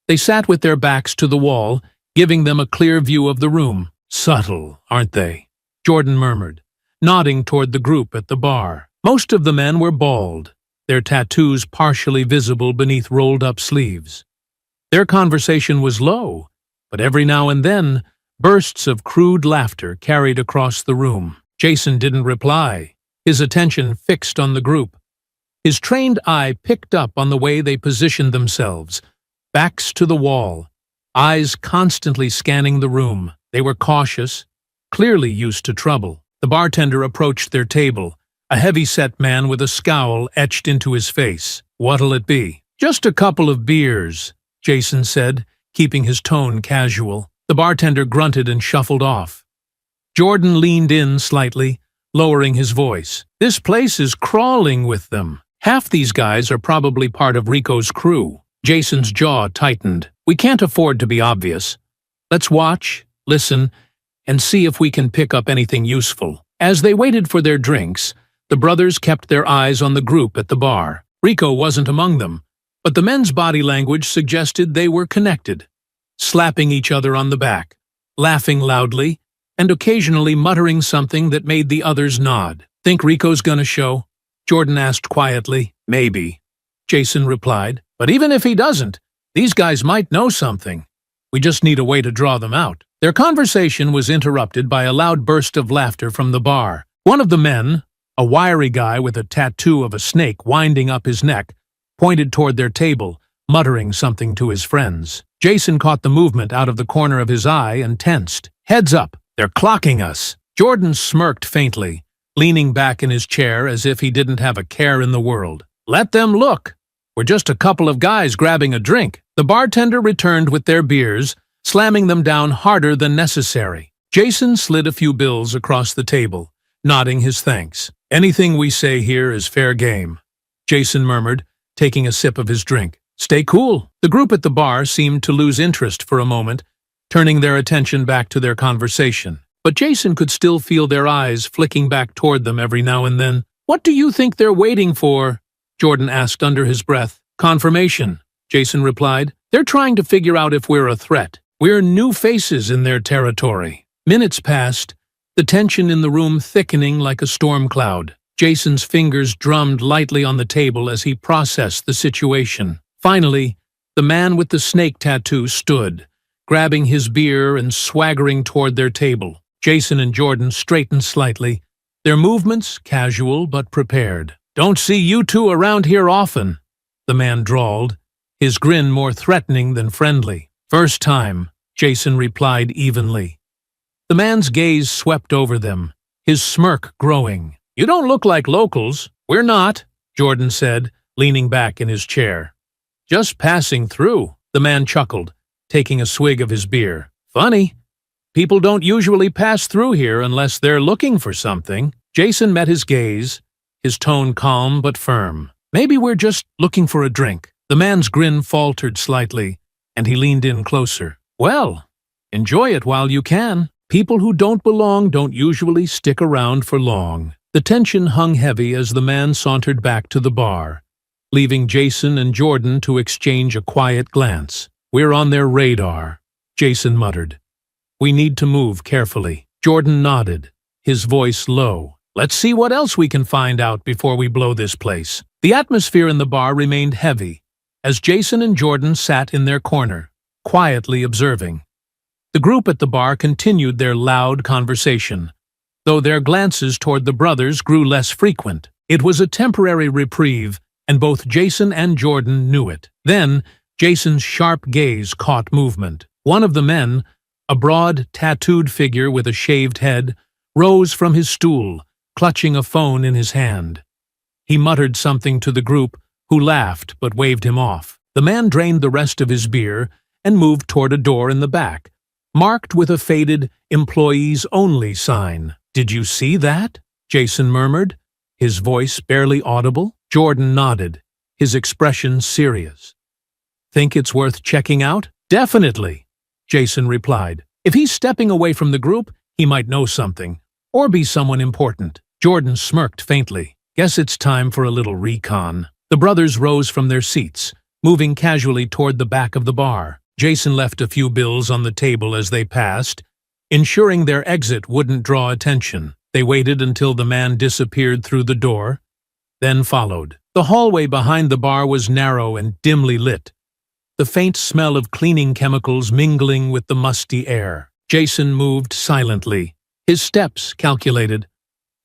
They sat with their backs to the wall, giving them a clear view of the room. Subtle, aren't they? Jordan murmured, nodding toward the group at the bar. Most of the men were bald, their tattoos partially visible beneath rolled-up sleeves. Their conversation was low, but every now and then, bursts of crude laughter carried across the room. Jason didn't reply, his attention fixed on the group. His trained eye picked up on the way they positioned themselves, backs to the wall, eyes constantly scanning the room. They were cautious, clearly used to trouble. The bartender approached their table, a heavy-set man with a scowl etched into his face. What'll it be? Just a couple of beers, Jason said, keeping his tone casual. The bartender grunted and shuffled off. Jordan leaned in slightly, lowering his voice. This place is crawling with them. Half these guys are probably part of Rico's crew. Jason's jaw tightened. We can't afford to be obvious. Let's watch, listen, and see if we can pick up anything useful. As they waited for their drinks, the brothers kept their eyes on the group at the bar. Rico wasn't among them, but the men's body language suggested they were connected, slapping each other on the back, laughing loudly, and occasionally muttering something that made the others nod. Think Rico's gonna show? Jordan asked quietly. Maybe, Jason replied. But even if he doesn't, these guys might know something. We just need a way to draw them out. Their conversation was interrupted by a loud burst of laughter from the bar. One of the men, a wiry guy with a tattoo of a snake winding up his neck, pointed toward their table, muttering something to his friends. Jason caught the movement out of the corner of his eye and tensed. Heads up, they're clocking us. Jordan smirked faintly, leaning back in his chair as if he didn't have a care in the world. Let them look. We're just a couple of guys grabbing a drink. The bartender returned with their beers, slamming them down harder than necessary. Jason slid a few bills across the table, nodding his thanks. Anything we say here is fair game, Jason murmured, taking a sip of his drink. Stay cool. The group at the bar seemed to lose interest for a moment, turning their attention back to their conversation. But Jason could still feel their eyes flicking back toward them every now and then. What do you think they're waiting for? Jordan asked under his breath. Confirmation, Jason replied. They're trying to figure out if we're a threat. We're new faces in their territory. Minutes passed, the tension in the room thickening like a storm cloud. Jason's fingers drummed lightly on the table as he processed the situation. Finally, the man with the snake tattoo stood, grabbing his beer and swaggering toward their table. Jason and Jordan straightened slightly, their movements casual but prepared. Don't see you two around here often, the man drawled, his grin more threatening than friendly. First time, Jason replied evenly. The man's gaze swept over them, his smirk growing. You don't look like locals. We're not, Jordan said, leaning back in his chair. Just passing through, the man chuckled, taking a swig of his beer. Funny. People don't usually pass through here unless they're looking for something. Jason met his gaze, his tone calm but firm. Maybe we're just looking for a drink. The man's grin faltered slightly, and he leaned in closer. Well, enjoy it while you can. People who don't belong don't usually stick around for long. The tension hung heavy as the man sauntered back to the bar, leaving Jason and Jordan to exchange a quiet glance. We're on their radar, Jason muttered. "We need to move carefully." Jordan nodded, his voice low. "Let's see what else we can find out before we blow this place." The atmosphere in the bar remained heavy, as Jason and Jordan sat in their corner, quietly observing. The group at the bar continued their loud conversation, though their glances toward the brothers grew less frequent. It was a temporary reprieve, and both Jason and Jordan knew it. Then, Jason's sharp gaze caught movement. One of the men, a broad, tattooed figure with a shaved head, rose from his stool, clutching a phone in his hand. He muttered something to the group, who laughed but waved him off. The man drained the rest of his beer and moved toward a door in the back, marked with a faded "Employees Only" sign. "Did you see that?" Jason murmured, his voice barely audible. Jordan nodded, his expression serious. "Think it's worth checking out?" "Definitely," Jason replied. "If he's stepping away from the group, he might know something, or be someone important." Jordan smirked faintly. "Guess it's time for a little recon." The brothers rose from their seats, moving casually toward the back of the bar. Jason left a few bills on the table as they passed, ensuring their exit wouldn't draw attention. They waited until the man disappeared through the door, then followed. The hallway behind the bar was narrow and dimly lit, the faint smell of cleaning chemicals mingling with the musty air. Jason moved silently, his steps calculated,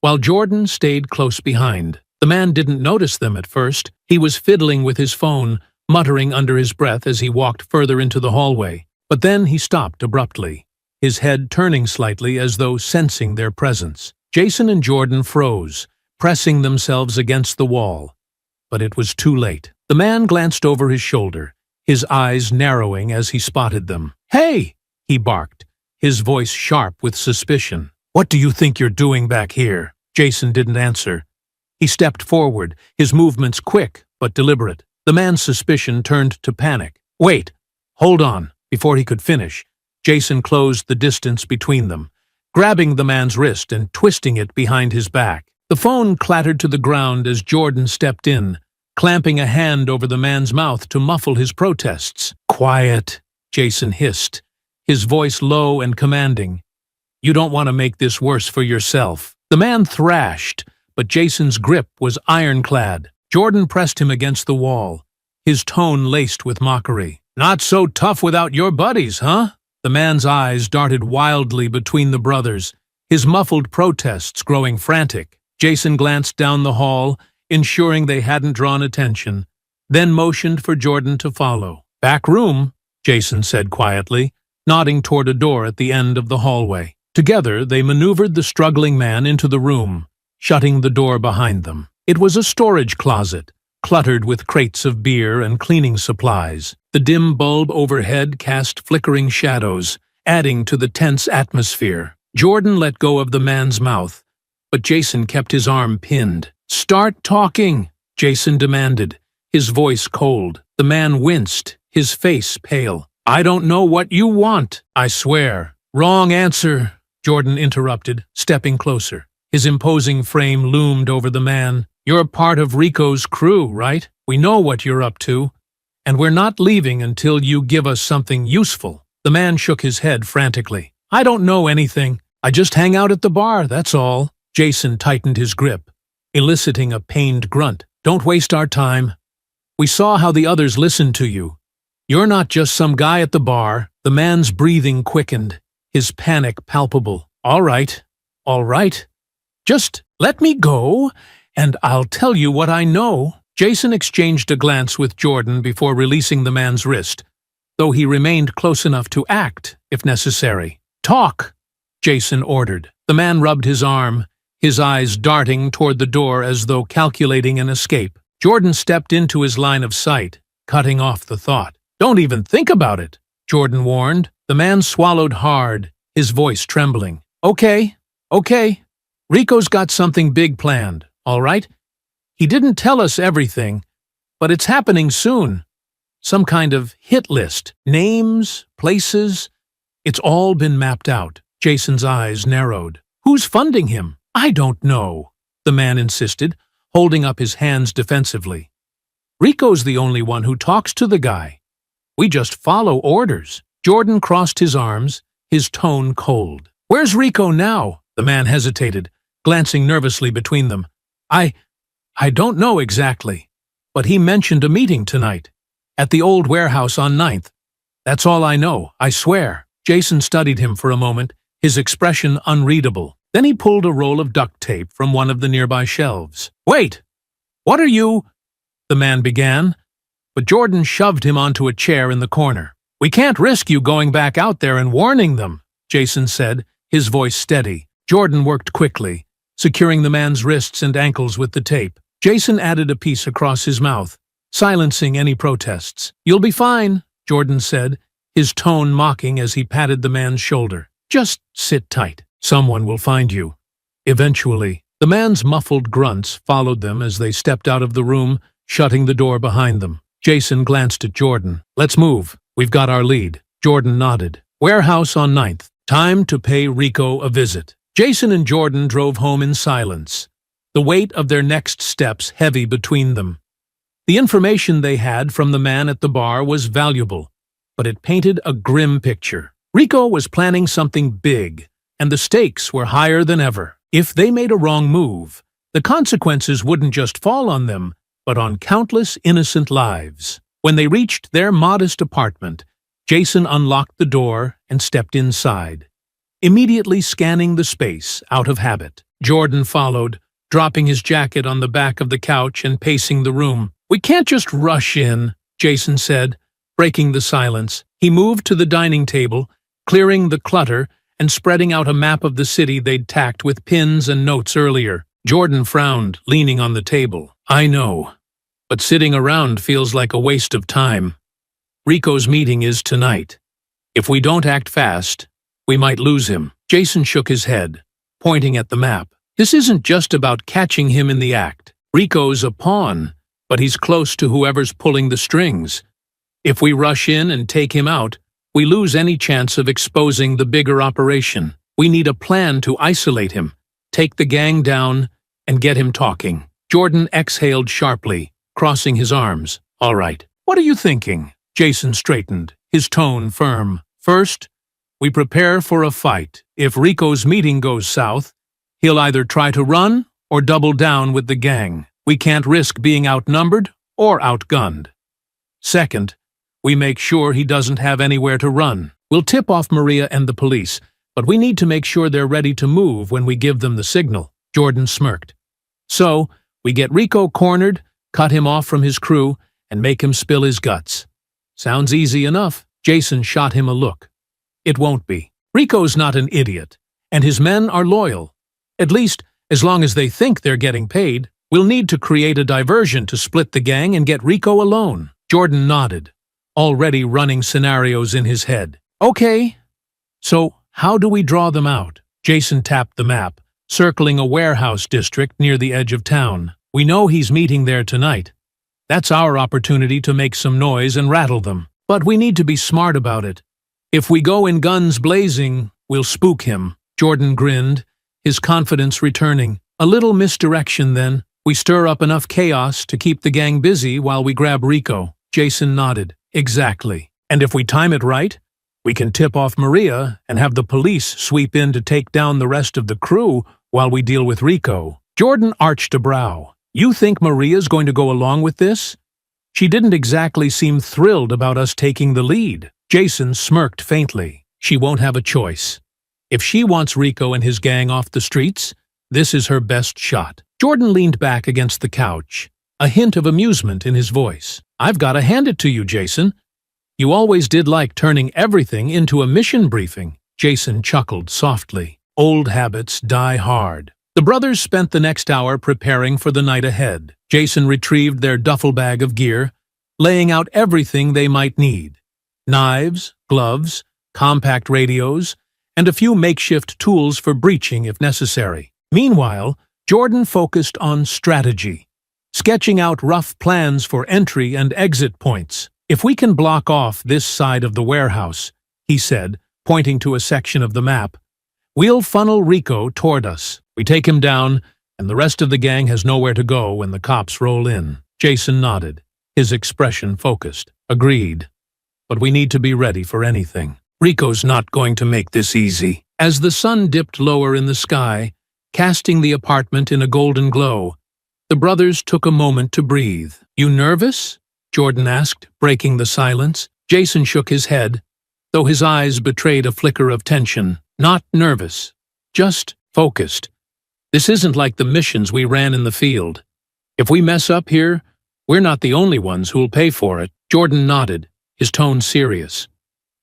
while Jordan stayed close behind. The man didn't notice them at first. He was fiddling with his phone, muttering under his breath as he walked further into the hallway. But then he stopped abruptly, his head turning slightly as though sensing their presence. Jason and Jordan froze, pressing themselves against the wall. But it was too late. The man glanced over his shoulder, his eyes narrowing as he spotted them. "Hey!" he barked, his voice sharp with suspicion. "What do you think you're doing back here?" Jason didn't answer. He stepped forward, his movements quick but deliberate. The man's suspicion turned to panic. "Wait! Hold on!" Before he could finish, Jason closed the distance between them, grabbing the man's wrist and twisting it behind his back. The phone clattered to the ground as Jordan stepped in, clamping a hand over the man's mouth to muffle his protests. "Quiet," Jason hissed, his voice low and commanding. "You don't want to make this worse for yourself." The man thrashed, but Jason's grip was ironclad. Jordan pressed him against the wall, his tone laced with mockery. "Not so tough without your buddies, huh?" The man's eyes darted wildly between the brothers, his muffled protests growing frantic. Jason glanced down the hall, ensuring they hadn't drawn attention, then motioned for Jordan to follow. "Back room," Jason said quietly, nodding toward a door at the end of the hallway. Together, they maneuvered the struggling man into the room, shutting the door behind them. It was a storage closet, cluttered with crates of beer and cleaning supplies. The dim bulb overhead cast flickering shadows, adding to the tense atmosphere. Jordan let go of the man's mouth, but Jason kept his arm pinned. "Start talking," Jason demanded, his voice cold. The man winced, his face pale. "I don't know what you want, I swear." "Wrong answer," Jordan interrupted, stepping closer. His imposing frame loomed over the man. "You're part of Rico's crew, right? We know what you're up to, and we're not leaving until you give us something useful." The man shook his head frantically. "I don't know anything. I just hang out at the bar, that's all." Jason tightened his grip, eliciting a pained grunt. "Don't waste our time. We saw how the others listened to you. You're not just some guy at the bar." The man's breathing quickened, his panic palpable. All right. Just let me go, and I'll tell you what I know." Jason exchanged a glance with Jordan before releasing the man's wrist, though he remained close enough to act, if necessary. "Talk," Jason ordered. The man rubbed his arm, his eyes darting toward the door as though calculating an escape. Jordan stepped into his line of sight, cutting off the thought. "Don't even think about it," Jordan warned. The man swallowed hard, his voice trembling. Okay. Rico's got something big planned, all right? He didn't tell us everything, but it's happening soon. Some kind of hit list. Names, places. It's all been mapped out." Jason's eyes narrowed. "Who's funding him?" "I don't know," the man insisted, holding up his hands defensively. "Rico's the only one who talks to the guy. We just follow orders." Jordan crossed his arms, his tone cold. "Where's Rico now?" The man hesitated, glancing nervously between them. I don't know exactly, but he mentioned a meeting tonight, at the old warehouse on 9th. That's all I know, I swear." Jason studied him for a moment, his expression unreadable. Then he pulled a roll of duct tape from one of the nearby shelves. "Wait! What are you—" the man began, but Jordan shoved him onto a chair in the corner. "We can't risk you going back out there and warning them," Jason said, his voice steady. Jordan worked quickly, securing the man's wrists and ankles with the tape. Jason added a piece across his mouth, silencing any protests. "You'll be fine," Jordan said, his tone mocking as he patted the man's shoulder. "Just sit tight. Someone will find you. Eventually." The man's muffled grunts followed them as they stepped out of the room, shutting the door behind them. Jason glanced at Jordan. "Let's move. We've got our lead." Jordan nodded. "Warehouse on 9th. Time to pay Rico a visit." Jason and Jordan drove home in silence, the weight of their next steps heavy between them. The information they had from the man at the bar was valuable, but it painted a grim picture. Rico was planning something big, and the stakes were higher than ever. If they made a wrong move, the consequences wouldn't just fall on them, but on countless innocent lives. When they reached their modest apartment, Jason unlocked the door and stepped inside, immediately scanning the space out of habit. Jordan followed, dropping his jacket on the back of the couch and pacing the room. "We can't just rush in," Jason said, breaking the silence. He moved to the dining table, clearing the clutter and spreading out a map of the city they'd tacked with pins and notes earlier. Jordan frowned, leaning on the table. "I know, but sitting around feels like a waste of time. Rico's meeting is tonight. If we don't act fast, we might lose him." Jason shook his head, pointing at the map. "This isn't just about catching him in the act. Rico's a pawn, but he's close to whoever's pulling the strings. If we rush in and take him out, we lose any chance of exposing the bigger operation. We need a plan to isolate him, take the gang down, and get him talking." Jordan exhaled sharply, crossing his arms. "All right. What are you thinking?" Jason straightened, his tone firm. "First, we prepare for a fight. If Rico's meeting goes south, he'll either try to run or double down with the gang. We can't risk being outnumbered or outgunned. Second, we make sure he doesn't have anywhere to run. We'll tip off Maria and the police, but we need to make sure they're ready to move when we give them the signal." Jordan smirked. "So, we get Rico cornered, cut him off from his crew, and make him spill his guts." "Sounds easy enough." Jason shot him a look. "It won't be. Rico's not an idiot, and his men are loyal. At least, as long as they think they're getting paid. We'll need to create a diversion to split the gang and get Rico alone." Jordan nodded, already running scenarios in his head. "Okay, so how do we draw them out?" Jason tapped the map, circling a warehouse district near the edge of town. "We know he's meeting there tonight. That's our opportunity to make some noise and rattle them. But we need to be smart about it. If we go in guns blazing, we'll spook him." Jordan grinned, his confidence returning. "A little misdirection, then. We stir up enough chaos to keep the gang busy while we grab Rico." Jason nodded. "Exactly. And if we time it right, we can tip off Maria and have the police sweep in to take down the rest of the crew while we deal with Rico." Jordan arched a brow. "You think Maria's going to go along with this? She didn't exactly seem thrilled about us taking the lead." Jason smirked faintly. "She won't have a choice. If she wants Rico and his gang off the streets, this is her best shot." Jordan leaned back against the couch, a hint of amusement in his voice. "I've got to hand it to you, Jason. You always did like turning everything into a mission briefing." Jason chuckled softly. Old habits die hard. The brothers spent the next hour preparing for the night ahead. Jason retrieved their duffel bag of gear, laying out everything they might need. Knives, gloves, compact radios, and a few makeshift tools for breaching if necessary. Meanwhile, Jordan focused on strategy, sketching out rough plans for entry and exit points. "If we can block off this side of the warehouse," he said, pointing to a section of the map, "we'll funnel Rico toward us. We take him down, and the rest of the gang has nowhere to go when the cops roll in." Jason nodded, his expression focused. "Agreed. but we need to be ready for anything. Rico's not going to make this easy. As the sun dipped lower in the sky, casting the apartment in a golden glow, the brothers took a moment to breathe. "You nervous?" Jordan asked, breaking the silence. Jason shook his head, though his eyes betrayed a flicker of tension. "Not nervous, just focused. This isn't like the missions we ran in the field. If we mess up here, we're not the only ones who'll pay for it." Jordan nodded, his tone serious.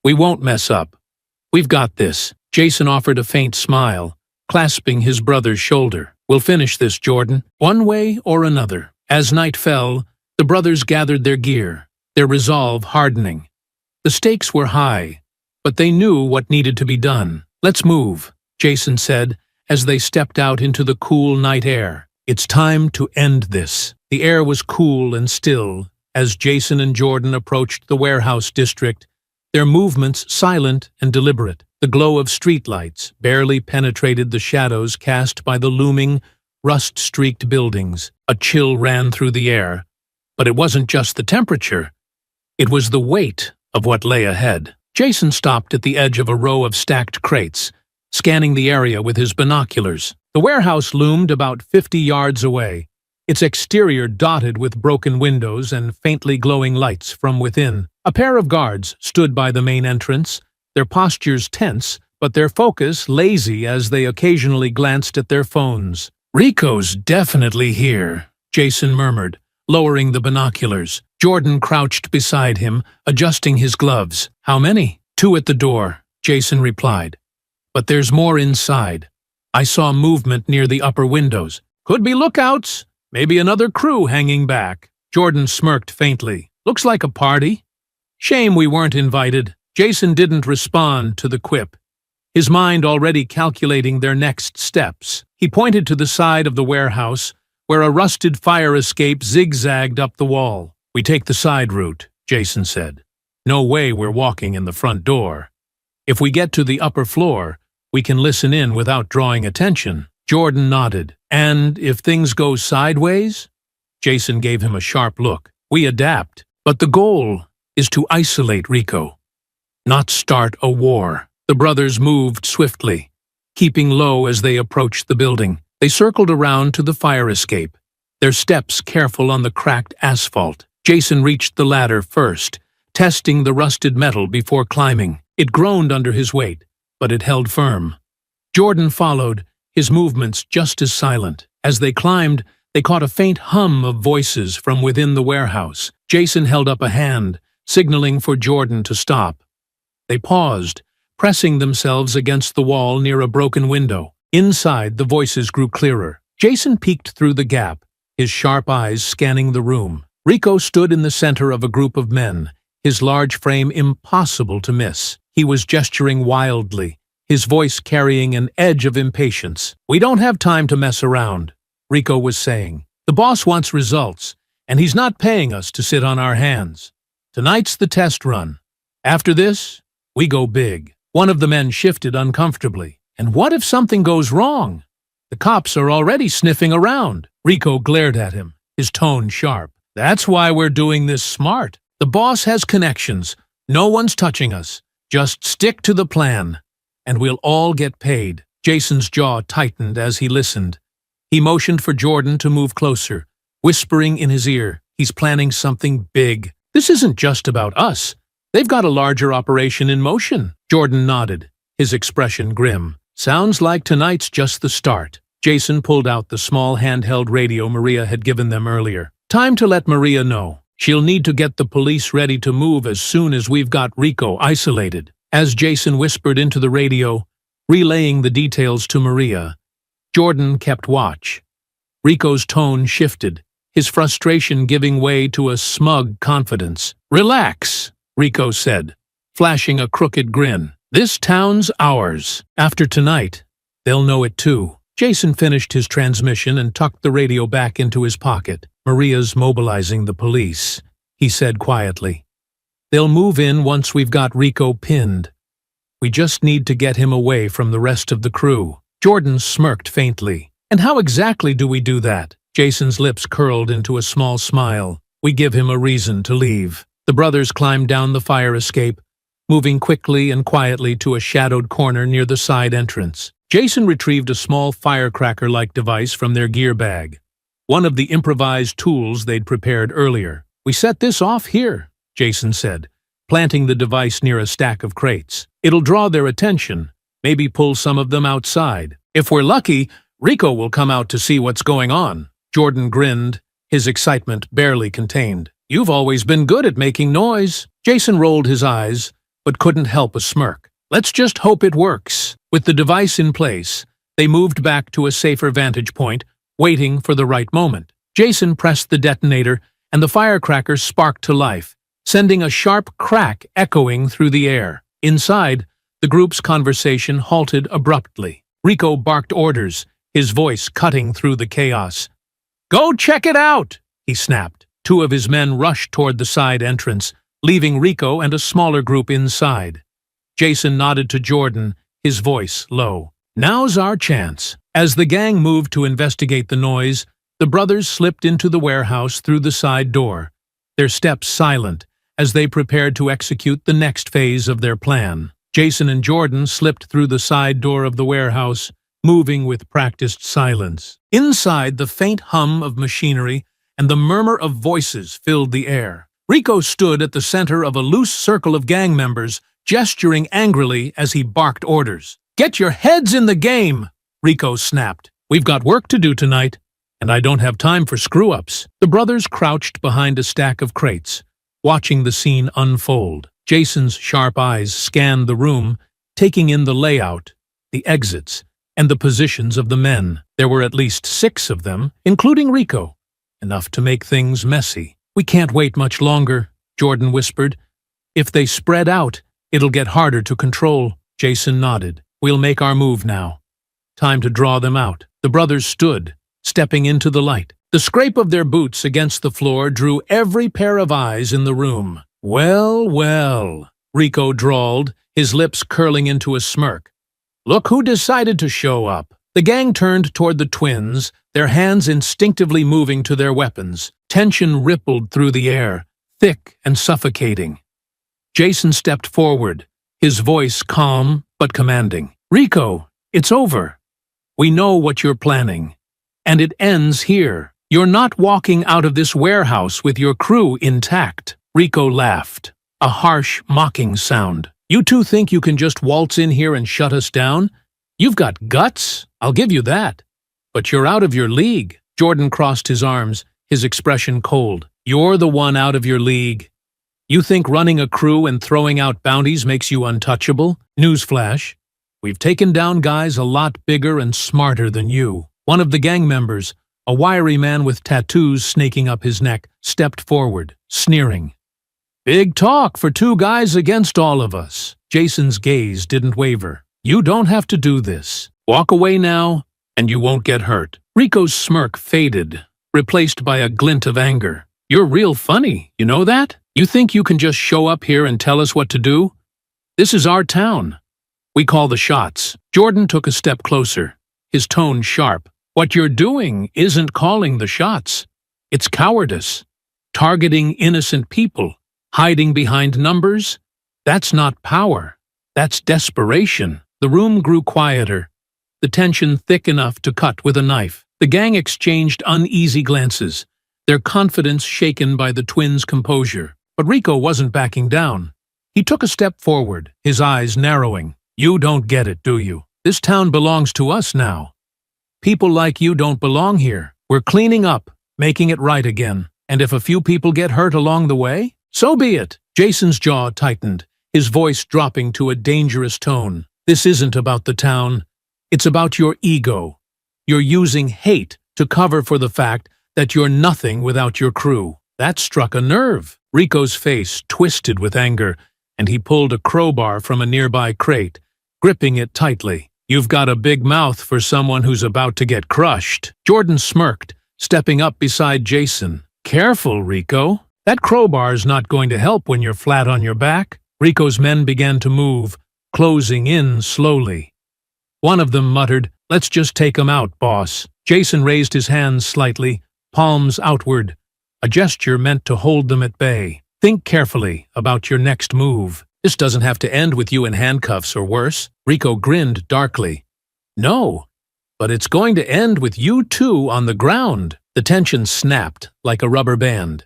"We won't mess up. We've got this." Jason offered a faint smile, clasping his brother's shoulder. "We'll finish this, Jordan, one way or another." As night fell, the brothers gathered their gear, their resolve hardening. The stakes were high, but they knew what needed to be done. "Let's move," Jason said, as they stepped out into the cool night air. "It's time to end this." The air was cool and still as Jason and Jordan approached the warehouse district, their movements silent and deliberate. The glow of streetlights barely penetrated the shadows cast by the looming, rust-streaked buildings. A chill ran through the air, but it wasn't just the temperature. It was the weight of what lay ahead. Jason stopped at the edge of a row of stacked crates, scanning the area with his binoculars. The warehouse loomed about 50 yards away, its exterior dotted with broken windows and faintly glowing lights from within. A pair of guards stood by the main entrance, their postures tense, but their focus lazy as they occasionally glanced at their phones. "Rico's definitely here," Jason murmured, lowering the binoculars. Jordan crouched beside him, adjusting his gloves. "How many?" "Two at the door," Jason replied. "But there's more inside. I saw movement near the upper windows. Could be lookouts. Maybe another crew hanging back." Jordan smirked faintly. "Looks like a party." "Shame we weren't invited." Jason didn't respond to the quip, his mind already calculating their next steps. He pointed to the side of the warehouse, where a rusted fire escape zigzagged up the wall. "We take the side route," Jason said. "No way we're walking in the front door. If we get to the upper floor, we can listen in without drawing attention." Jordan nodded. "And if things go sideways?" Jason gave him a sharp look. "We adapt. But the goal is to isolate Rico, not start a war." The brothers moved swiftly, keeping low as they approached the building. They circled around to the fire escape, their steps careful on the cracked asphalt. Jason reached the ladder first, testing the rusted metal before climbing. It groaned under his weight, but it held firm. Jordan followed, his movements just as silent. As they climbed, they caught a faint hum of voices from within the warehouse. Jason held up a hand, signaling for Jordan to stop. They paused, pressing themselves against the wall near a broken window. Inside, the voices grew clearer. Jason peeked through the gap, his sharp eyes scanning the room. Rico stood in the center of a group of men, his large frame impossible to miss. He was gesturing wildly, his voice carrying an edge of impatience. "We don't have time to mess around," Rico was saying. "The boss wants results, and he's not paying us to sit on our hands. Tonight's the test run. After this, we go big." One of the men shifted uncomfortably. "And what if something goes wrong? The cops are already sniffing around." Rico glared at him, his tone sharp. "That's why we're doing this smart. The boss has connections. No one's touching us. Just stick to the plan, and we'll all get paid." Jason's jaw tightened as he listened. He motioned for Jordan to move closer, whispering in his ear, "He's planning something big. This isn't just about us. They've got a larger operation in motion." Jordan nodded, his expression grim. "Sounds like tonight's just the start." Jason pulled out the small handheld radio Maria had given them earlier. "Time to let Maria know. She'll need to get the police ready to move as soon as we've got Rico isolated." As Jason whispered into the radio, relaying the details to Maria, Jordan kept watch. Rico's tone shifted, his frustration giving way to a smug confidence. "Relax," Rico said, flashing a crooked grin. "This town's ours. After tonight, they'll know it too." Jason finished his transmission and tucked the radio back into his pocket. "Maria's mobilizing the police," he said quietly. "They'll move in once we've got Rico pinned. We just need to get him away from the rest of the crew." Jordan smirked faintly. "And how exactly do we do that?" Jason's lips curled into a small smile. "We give him a reason to leave." The brothers climbed down the fire escape, moving quickly and quietly to a shadowed corner near the side entrance. Jason retrieved a small firecracker-like device from their gear bag, one of the improvised tools they'd prepared earlier. "We set this off here," Jason said, planting the device near a stack of crates. "It'll draw their attention, maybe pull some of them outside. If we're lucky, Rico will come out to see what's going on." Jordan grinned, his excitement barely contained. "You've always been good at making noise." Jason rolled his eyes, but couldn't help a smirk. "Let's just hope it works." With the device in place, they moved back to a safer vantage point, waiting for the right moment. Jason pressed the detonator, and the firecracker sparked to life, sending a sharp crack echoing through the air. Inside, the group's conversation halted abruptly. Rico barked orders, his voice cutting through the chaos. "Go check it out!" he snapped. Two of his men rushed toward the side entrance, leaving Rico and a smaller group inside. Jason nodded to Jordan, his voice low. "Now's our chance." As the gang moved to investigate the noise, the brothers slipped into the warehouse through the side door, their steps silent as they prepared to execute the next phase of their plan. Jason and Jordan slipped through the side door of the warehouse, moving with practiced silence. Inside, the faint hum of machinery and the murmur of voices filled the air. Rico stood at the center of a loose circle of gang members, gesturing angrily as he barked orders. "Get your heads in the game!" Rico snapped. "We've got work to do tonight, and I don't have time for screw-ups." The brothers crouched behind a stack of crates, watching the scene unfold. Jason's sharp eyes scanned the room, taking in the layout, the exits, and the positions of the men. There were at least 6 of them, including Rico, enough to make things messy. "We can't wait much longer," Jordan whispered. "If they spread out, it'll get harder to control." Jason nodded. "We'll make our move now. Time to draw them out." The brothers stood, stepping into the light. The scrape of their boots against the floor drew every pair of eyes in the room. "Well, well," Rico drawled, his lips curling into a smirk. "Look who decided to show up." The gang turned toward the twins, their hands instinctively moving to their weapons. Tension rippled through the air, thick and suffocating. Jason stepped forward, his voice calm but commanding. "Rico, it's over. We know what you're planning. And it ends here. You're not walking out of this warehouse with your crew intact." Rico laughed, a harsh, mocking sound. "You two think you can just waltz in here and shut us down? You've got guts, I'll give you that. But you're out of your league." Jordan crossed his arms, his expression cold. "You're the one out of your league. You think running a crew and throwing out bounties makes you untouchable? Newsflash. We've taken down guys a lot bigger and smarter than you." One of the gang members, a wiry man with tattoos snaking up his neck, stepped forward, sneering. "Big talk for 2 guys against all of us." Jason's gaze didn't waver. "You don't have to do this. Walk away now, and you won't get hurt." Rico's smirk faded, replaced by a glint of anger. "You're real funny, you know that? You think you can just show up here and tell us what to do? This is our town. We call the shots." Jordan took a step closer, his tone sharp. "What you're doing isn't calling the shots. It's cowardice. Targeting innocent people, hiding behind numbers. That's not power. That's desperation." The room grew quieter, the tension thick enough to cut with a knife. The gang exchanged uneasy glances, their confidence shaken by the twins' composure. But Rico wasn't backing down. He took a step forward, his eyes narrowing. "You don't get it, do you? This town belongs to us now. People like you don't belong here. We're cleaning up, making it right again. And if a few people get hurt along the way, so be it." Jason's jaw tightened, his voice dropping to a dangerous tone. "This isn't about the town. It's about your ego. You're using hate to cover for the fact that you're nothing without your crew." That struck a nerve. Rico's face twisted with anger, and he pulled a crowbar from a nearby crate, gripping it tightly. "You've got a big mouth for someone who's about to get crushed." Jordan smirked, stepping up beside Jason. "Careful, Rico. That crowbar's not going to help when you're flat on your back." Rico's men began to move, closing in slowly. One of them muttered, "Let's just take 'em out, boss." Jason raised his hands slightly, palms outward, a gesture meant to hold them at bay. Think carefully about your next move. This doesn't have to end with you in handcuffs or worse. Rico grinned darkly. No, but it's going to end with you two on the ground. The tension snapped like a rubber band.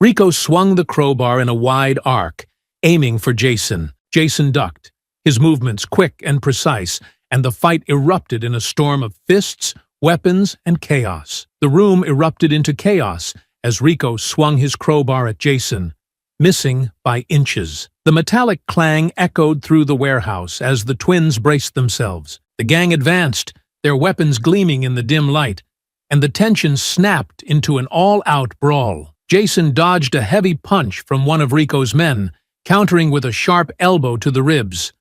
Rico swung the crowbar in a wide arc, aiming for Jason. Jason ducked, his movements quick and precise, and the fight erupted in a storm of fists, weapons, and chaos. The room erupted into chaos as Rico swung his crowbar at Jason, missing by inches. The metallic clang echoed through the warehouse as the twins braced themselves. The gang advanced, their weapons gleaming in the dim light, and the tension snapped into an all-out brawl. Jason dodged a heavy punch from one of Rico's men, countering with a sharp elbow to the ribs.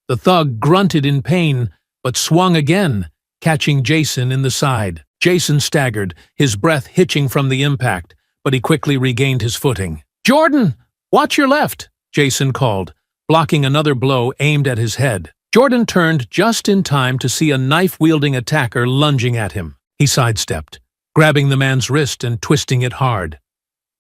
The thug grunted in pain, but swung again, catching Jason in the side. Jason staggered, his breath hitching from the impact, but he quickly regained his footing. "Jordan, watch your left," Jason called, blocking another blow aimed at his head. Jordan turned just in time to see a knife-wielding attacker lunging at him. He sidestepped, grabbing the man's wrist and twisting it hard.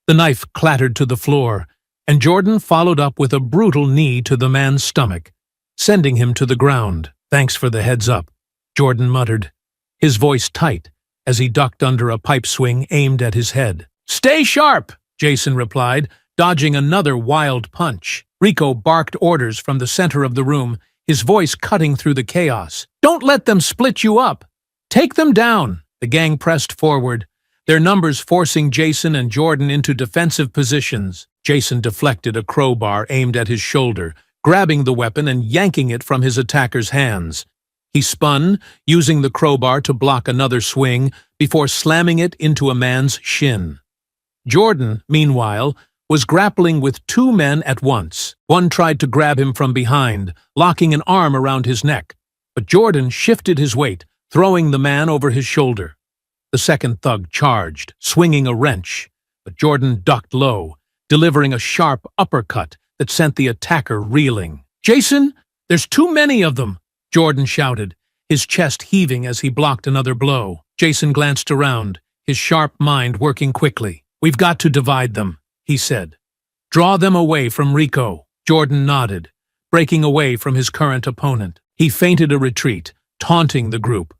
The knife clattered to the floor, and Jordan followed up with a brutal knee to the man's stomach, sending him to the ground. "Thanks for the heads up," Jordan muttered, his voice tight as he ducked under a pipe swing aimed at his head. "Stay sharp," Jason replied, dodging another wild punch. Rico barked orders from the center of the room, his voice cutting through the chaos. "Don't let them split you up. Take them down." The gang pressed forward, their numbers forcing Jason and Jordan into defensive positions. Jason deflected a crowbar aimed at his shoulder, grabbing the weapon and yanking it from his attacker's hands. He spun, using the crowbar to block another swing before slamming it into a man's shin. Jordan, meanwhile, was grappling with two men at once. One tried to grab him from behind, locking an arm around his neck, but Jordan shifted his weight, throwing the man over his shoulder. The second thug charged, swinging a wrench, but Jordan ducked low, delivering a sharp uppercut that sent the attacker reeling. "Jason, there's too many of them," Jordan shouted, his chest heaving as he blocked another blow. Jason glanced around, his sharp mind working quickly. "We've got to divide them," he said. "Draw them away from Rico." Jordan nodded, breaking away from his current opponent. He feinted a retreat, taunting the group.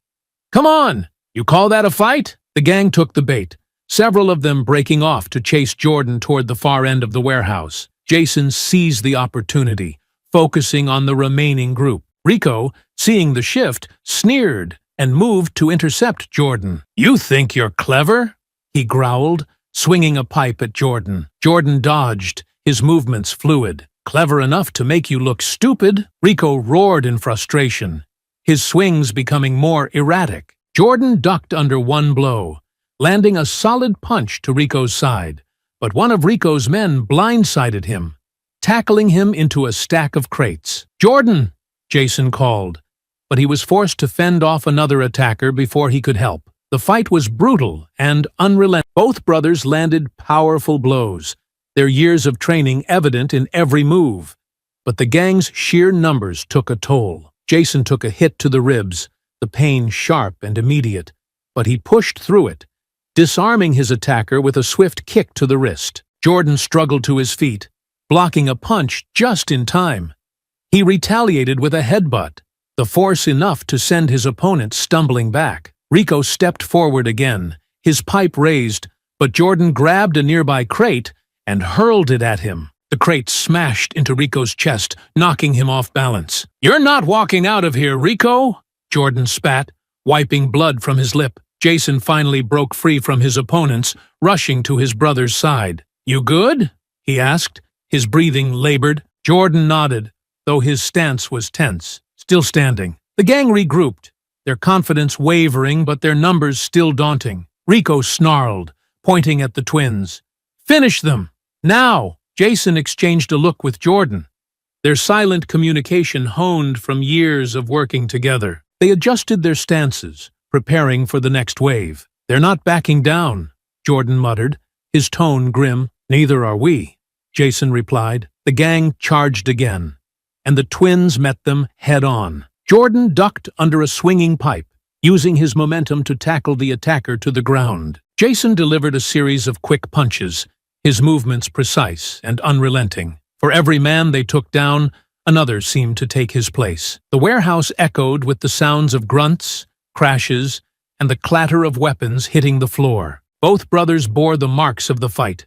"Come on! You call that a fight?" The gang took the bait, several of them breaking off to chase Jordan toward the far end of the warehouse. Jason seized the opportunity, focusing on the remaining group. Rico, seeing the shift, sneered and moved to intercept Jordan. "You think you're clever?" he growled, swinging a pipe at Jordan. Jordan dodged, his movements fluid. "Clever enough to make you look stupid," Rico roared in frustration, his swings becoming more erratic. Jordan ducked under one blow, landing a solid punch to Rico's side, but one of Rico's men blindsided him, tackling him into a stack of crates. "Jordan!" Jason called, but he was forced to fend off another attacker before he could help. The fight was brutal and unrelenting. Both brothers landed powerful blows, their years of training evident in every move. But the gang's sheer numbers took a toll. Jason took a hit to the ribs, the pain sharp and immediate, but he pushed through it, disarming his attacker with a swift kick to the wrist. Jordan struggled to his feet, blocking a punch just in time. He retaliated with a headbutt, the force enough to send his opponent stumbling back. Rico stepped forward again, his pipe raised, but Jordan grabbed a nearby crate and hurled it at him. The crate smashed into Rico's chest, knocking him off balance. "You're not walking out of here, Rico!" Jordan spat, wiping blood from his lip. Jason finally broke free from his opponents, rushing to his brother's side. "You good?" he asked, his breathing labored. Jordan nodded, though his stance was tense. Still standing. The gang regrouped, their confidence wavering but their numbers still daunting. Rico snarled, pointing at the twins. "Finish them! Now!" Jason exchanged a look with Jordan, their silent communication honed from years of working together. They adjusted their stances, preparing for the next wave. "They're not backing down," Jordan muttered, his tone grim. "Neither are we," Jason replied. The gang charged again, and the twins met them head-on. Jordan ducked under a swinging pipe, using his momentum to tackle the attacker to the ground. Jason delivered a series of quick punches, his movements precise and unrelenting. For every man they took down, another seemed to take his place. The warehouse echoed with the sounds of grunts, crashes, and the clatter of weapons hitting the floor. Both brothers bore the marks of the fight.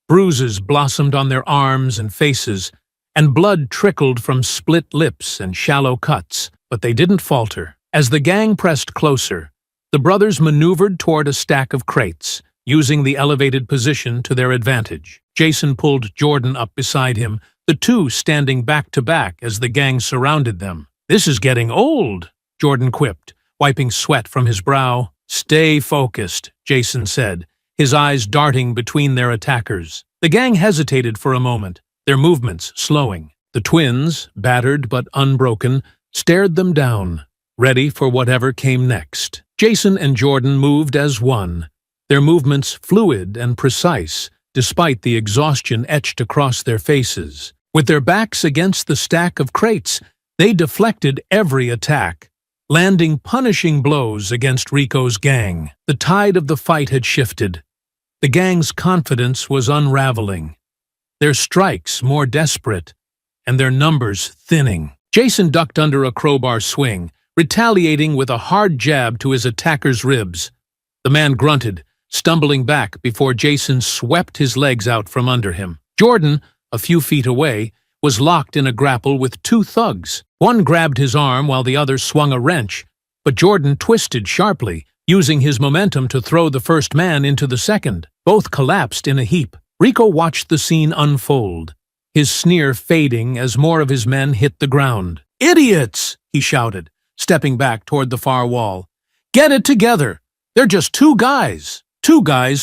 Bruises blossomed on their arms and faces, and blood trickled from split lips and shallow cuts, but they didn't falter. As the gang pressed closer, the brothers maneuvered toward a stack of crates, using the elevated position to their advantage. Jason pulled Jordan up beside him, the two standing back to back as the gang surrounded them. "This is getting old," Jordan quipped, wiping sweat from his brow. "Stay focused," Jason said, his eyes darting between their attackers. The gang hesitated for a moment, their movements slowing. The twins, battered but unbroken, stared them down, ready for whatever came next. Jason and Jordan moved as one, their movements fluid and precise, despite the exhaustion etched across their faces. With their backs against the stack of crates, they deflected every attack, landing punishing blows against Rico's gang. The tide of the fight had shifted. The gang's confidence was unraveling, their strikes more desperate, and their numbers thinning. Jason ducked under a crowbar swing, retaliating with a hard jab to his attacker's ribs. The man grunted, stumbling back before Jason swept his legs out from under him. Jordan, a few feet away, was locked in a grapple with two thugs. One grabbed his arm while the other swung a wrench, but Jordan twisted sharply, using his momentum to throw the first man into the second. Both collapsed in a heap. Rico watched the scene unfold, his sneer fading as more of his men hit the ground. "Idiots!" he shouted, stepping back toward the far wall. "Get it together! They're just two guys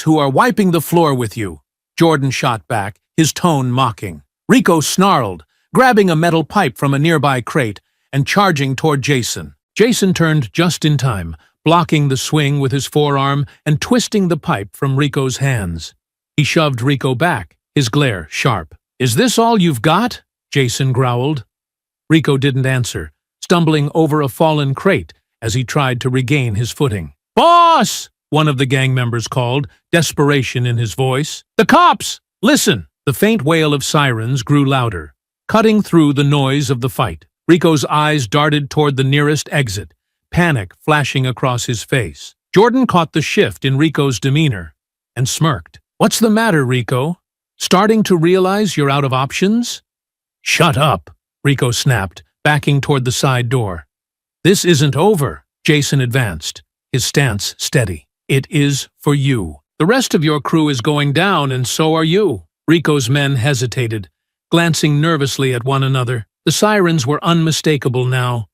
who are wiping the floor with you." Jordan shot back, his tone mocking. Rico snarled, grabbing a metal pipe from a nearby crate and charging toward Jason. Jason turned just in time, blocking the swing with his forearm and twisting the pipe from Rico's hands. He shoved Rico back, his glare sharp. "Is this all you've got?" Jason growled. Rico didn't answer, stumbling over a fallen crate as he tried to regain his footing. "Boss!" one of the gang members called, desperation in his voice. "The cops! Listen!" The faint wail of sirens grew louder, cutting through the noise of the fight. Rico's eyes darted toward the nearest exit, panic flashing across his face. Jordan caught the shift in Rico's demeanor and smirked. "What's the matter, Rico? Starting to realize you're out of options?" "Shut up," Rico snapped, backing toward the side door. "This isn't over." Jason advanced, his stance steady. "It is for you. The rest of your crew is going down, and so are you." Rico's men hesitated, glancing nervously at one another. The sirens were unmistakable now,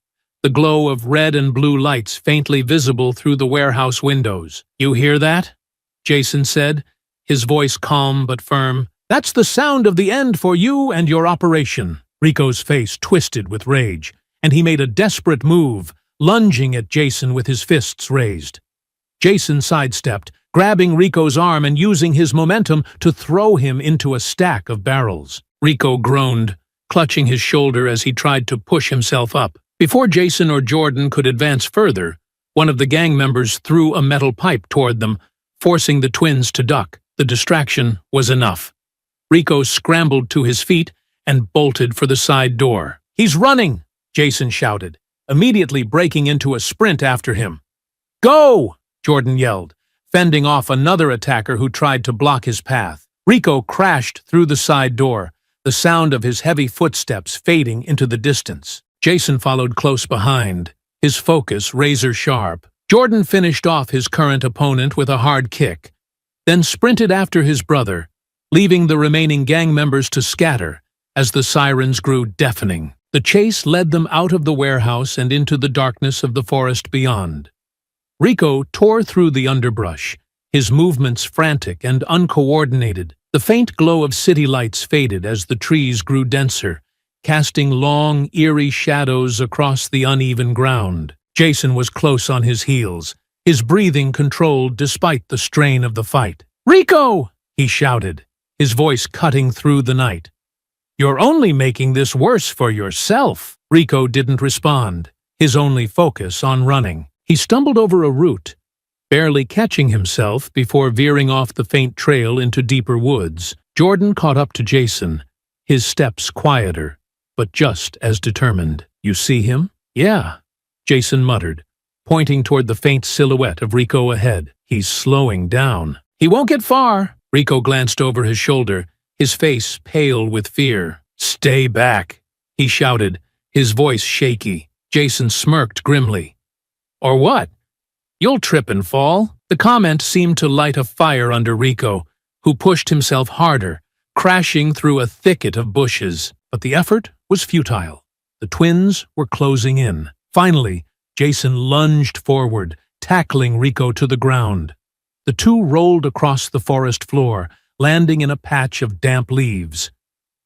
the glow of red and blue lights faintly visible through the warehouse windows. "You hear that?" Jason said, his voice calm but firm. "That's the sound of the end for you and your operation." Rico's face twisted with rage, and he made a desperate move, lunging at Jason with his fists raised. Jason sidestepped, grabbing Rico's arm and using his momentum to throw him into a stack of barrels. Rico groaned, clutching his shoulder as he tried to push himself up. Before Jason or Jordan could advance further, one of the gang members threw a metal pipe toward them, forcing the twins to duck. The distraction was enough. Rico scrambled to his feet and bolted for the side door. "He's running!" Jason shouted, immediately breaking into a sprint after him. "Go!" Jordan yelled, fending off another attacker who tried to block his path. Rico crashed through the side door, the sound of his heavy footsteps fading into the distance. Jason followed close behind, his focus razor-sharp. Jordan finished off his current opponent with a hard kick, then sprinted after his brother, leaving the remaining gang members to scatter as the sirens grew deafening. The chase led them out of the warehouse and into the darkness of the forest beyond. Rico tore through the underbrush, his movements frantic and uncoordinated. The faint glow of city lights faded as the trees grew denser, casting long, eerie shadows across the uneven ground. Jason was close on his heels, his breathing controlled despite the strain of the fight. "Rico!" he shouted, his voice cutting through the night. "You're only making this worse for yourself." Rico didn't respond, his only focus on running. He stumbled over a root, barely catching himself before veering off the faint trail into deeper woods. Jordan caught up to Jason, his steps quieter, but just as determined. "You see him?" "Yeah," Jason muttered, pointing toward the faint silhouette of Rico ahead. "He's slowing down." "He won't get far." Rico glanced over his shoulder, his face pale with fear. "Stay back," he shouted, his voice shaky. Jason smirked grimly. "Or what? You'll trip and fall." The comment seemed to light a fire under Rico, who pushed himself harder, crashing through a thicket of bushes. But the effort was futile. The twins were closing in. Finally, Jason lunged forward, tackling Rico to the ground. The two rolled across the forest floor, landing in a patch of damp leaves.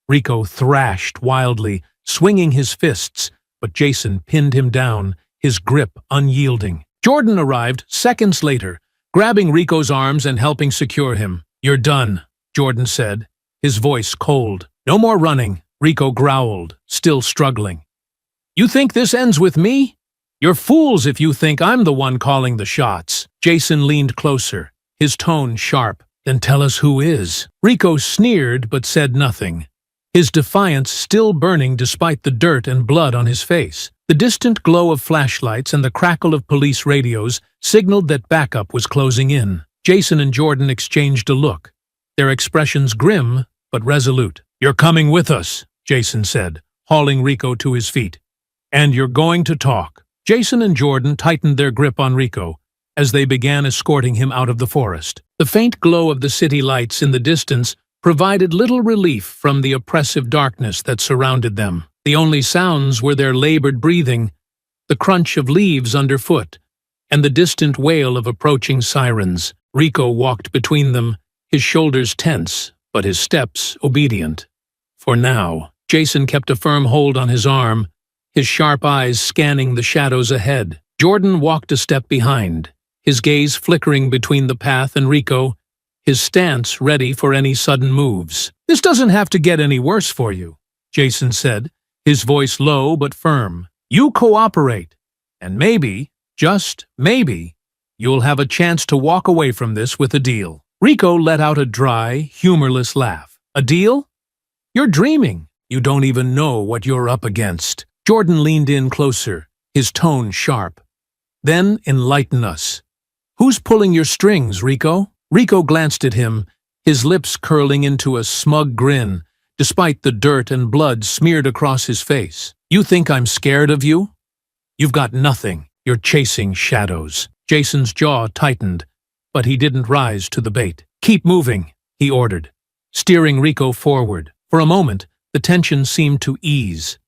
Rico thrashed wildly, swinging his fists, but Jason pinned him down, his grip unyielding. Jordan arrived seconds later, grabbing Rico's arms and helping secure him. "You're done," Jordan said, his voice cold. "No more running," Rico growled, still struggling. "You think this ends with me? You're fools if you think I'm the one calling the shots." Jason leaned closer, his tone sharp. "Then tell us who is." Rico sneered but said nothing, his defiance still burning despite the dirt and blood on his face. The distant glow of flashlights and the crackle of police radios signaled that backup was closing in. Jason and Jordan exchanged a look, their expressions grim but resolute. "You're coming with us," Jason said, hauling Rico to his feet. "And you're going to talk." Jason and Jordan tightened their grip on Rico as they began escorting him out of the forest. The faint glow of the city lights in the distance provided little relief from the oppressive darkness that surrounded them. The only sounds were their labored breathing, the crunch of leaves underfoot, and the distant wail of approaching sirens. Rico walked between them, his shoulders tense, but his steps obedient. For now, Jason kept a firm hold on his arm, his sharp eyes scanning the shadows ahead. Jordan walked a step behind, his gaze flickering between the path and Rico, his stance ready for any sudden moves. "This doesn't have to get any worse for you," Jason said, his voice low but firm. "You cooperate, and maybe, just maybe, you'll have a chance to walk away from this with a deal." Rico let out a dry, humorless laugh. "A deal? You're dreaming. You don't even know what you're up against." Jordan leaned in closer, his tone sharp. "Then enlighten us. Who's pulling your strings, Rico?" Rico glanced at him, his lips curling into a smug grin, despite the dirt and blood smeared across his face. "You think I'm scared of you? You've got nothing. You're chasing shadows." Jason's jaw tightened, but he didn't rise to the bait. "Keep moving," he ordered, steering Rico forward. For a moment, the tension seemed to ease.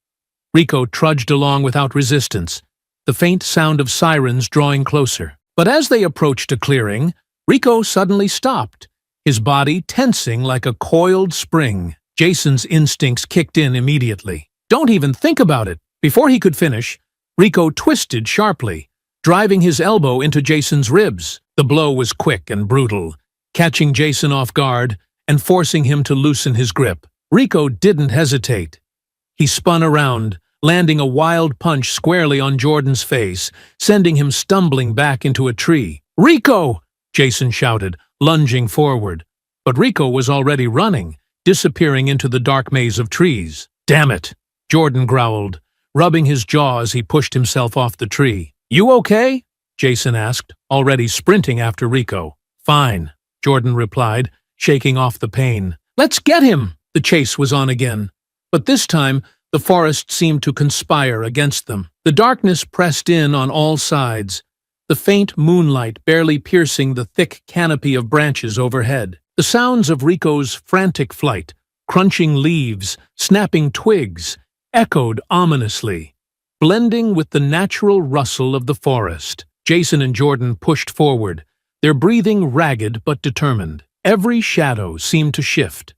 Rico trudged along without resistance, the faint sound of sirens drawing closer. But as they approached a clearing, Rico suddenly stopped, his body tensing like a coiled spring. Jason's instincts kicked in immediately. "Don't even think about it." Before he could finish, Rico twisted sharply, driving his elbow into Jason's ribs. The blow was quick and brutal, catching Jason off guard and forcing him to loosen his grip. Rico didn't hesitate. He spun around, landing a wild punch squarely on Jordan's face, sending him stumbling back into a tree. "Rico!" Jason shouted, lunging forward. But Rico was already running, disappearing into the dark maze of trees. "Damn it!" Jordan growled, rubbing his jaw as he pushed himself off the tree. "You okay?" Jason asked, already sprinting after Rico. "Fine," Jordan replied, shaking off the pain. "Let's get him!" The chase was on again, but this time the forest seemed to conspire against them. The darkness pressed in on all sides, the faint moonlight barely piercing the thick canopy of branches overhead. The sounds of Rico's frantic flight, crunching leaves, snapping twigs, echoed ominously, blending with the natural rustle of the forest. Jason and Jordan pushed forward, their breathing ragged but determined. Every shadow seemed to shift,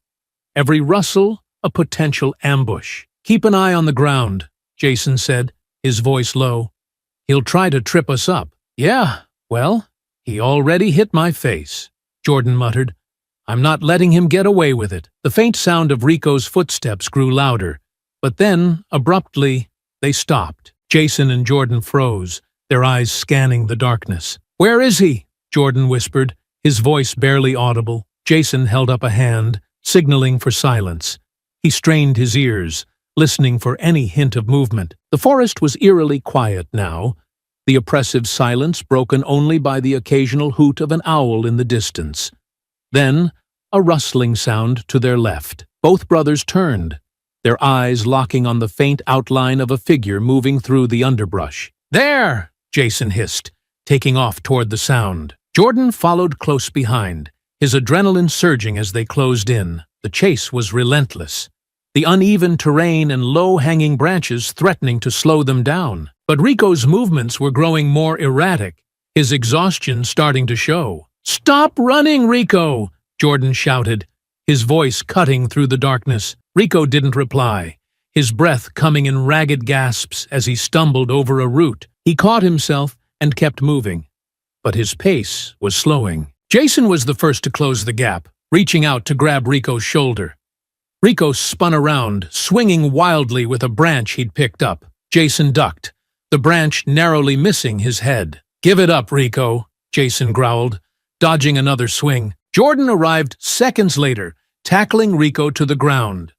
every rustle a potential ambush. "Keep an eye on the ground," Jason said, his voice low. "He'll try to trip us up." "Yeah, well, he already hit my face," Jordan muttered. "I'm not letting him get away with it." The faint sound of Rico's footsteps grew louder, but then, abruptly, they stopped. Jason and Jordan froze, their eyes scanning the darkness. "Where is he?" Jordan whispered, his voice barely audible. Jason held up a hand, signaling for silence. He strained his ears, listening for any hint of movement. The forest was eerily quiet now, the oppressive silence broken only by the occasional hoot of an owl in the distance. Then, a rustling sound to their left. Both brothers turned, their eyes locking on the faint outline of a figure moving through the underbrush. "There!" Jason hissed, taking off toward the sound. Jordan followed close behind, his adrenaline surging as they closed in. The chase was relentless, the uneven terrain and low-hanging branches threatening to slow them down. But Rico's movements were growing more erratic, his exhaustion starting to show. "Stop running, Rico!" Jordan shouted, his voice cutting through the darkness. Rico didn't reply, his breath coming in ragged gasps as he stumbled over a root. He caught himself and kept moving, but his pace was slowing. Jason was the first to close the gap, reaching out to grab Rico's shoulder. Rico spun around, swinging wildly with a branch he'd picked up. Jason ducked, the branch narrowly missing his head. "Give it up, Rico," Jason growled, dodging another swing. Jordan arrived seconds later, tackling Rico to the ground.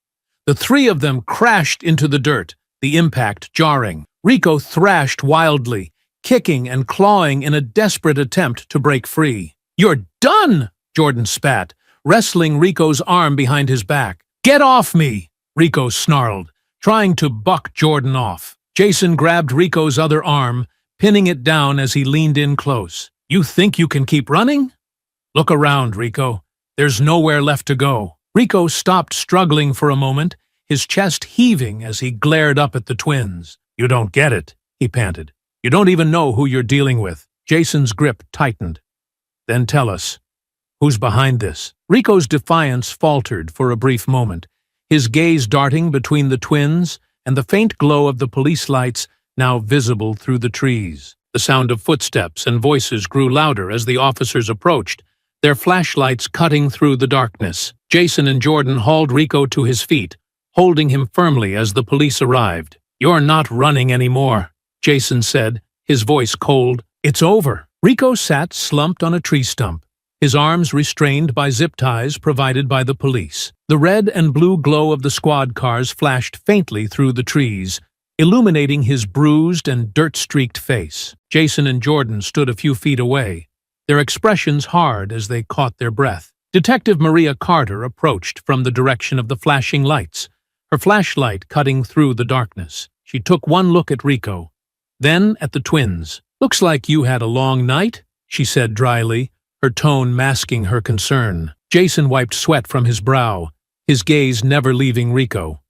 The three of them crashed into the dirt, the impact jarring. Rico thrashed wildly, kicking and clawing in a desperate attempt to break free. "You're done!" Jordan spat, wrestling Rico's arm behind his back. "Get off me!" Rico snarled, trying to buck Jordan off. Jason grabbed Rico's other arm, pinning it down as he leaned in close. "You think you can keep running? Look around, Rico. There's nowhere left to go." Rico stopped struggling for a moment, his chest heaving as he glared up at the twins. "You don't get it," he panted. "You don't even know who you're dealing with." Jason's grip tightened. "Then tell us, who's behind this?" Rico's defiance faltered for a brief moment, his gaze darting between the twins and the faint glow of the police lights now visible through the trees. The sound of footsteps and voices grew louder as the officers approached, their flashlights cutting through the darkness. Jason and Jordan hauled Rico to his feet, holding him firmly as the police arrived. "You're not running anymore," Jason said, his voice cold. "It's over." Rico sat slumped on a tree stump, his arms restrained by zip ties provided by the police. The red and blue glow of the squad cars flashed faintly through the trees, illuminating his bruised and dirt-streaked face. Jason and Jordan stood a few feet away, their expressions hard as they caught their breath. Detective Maria Carter approached from the direction of the flashing lights, her flashlight cutting through the darkness. She took one look at Rico, then at the twins. "Looks like you had a long night," she said dryly, her tone masking her concern. Jason wiped sweat from his brow, his gaze never leaving Rico.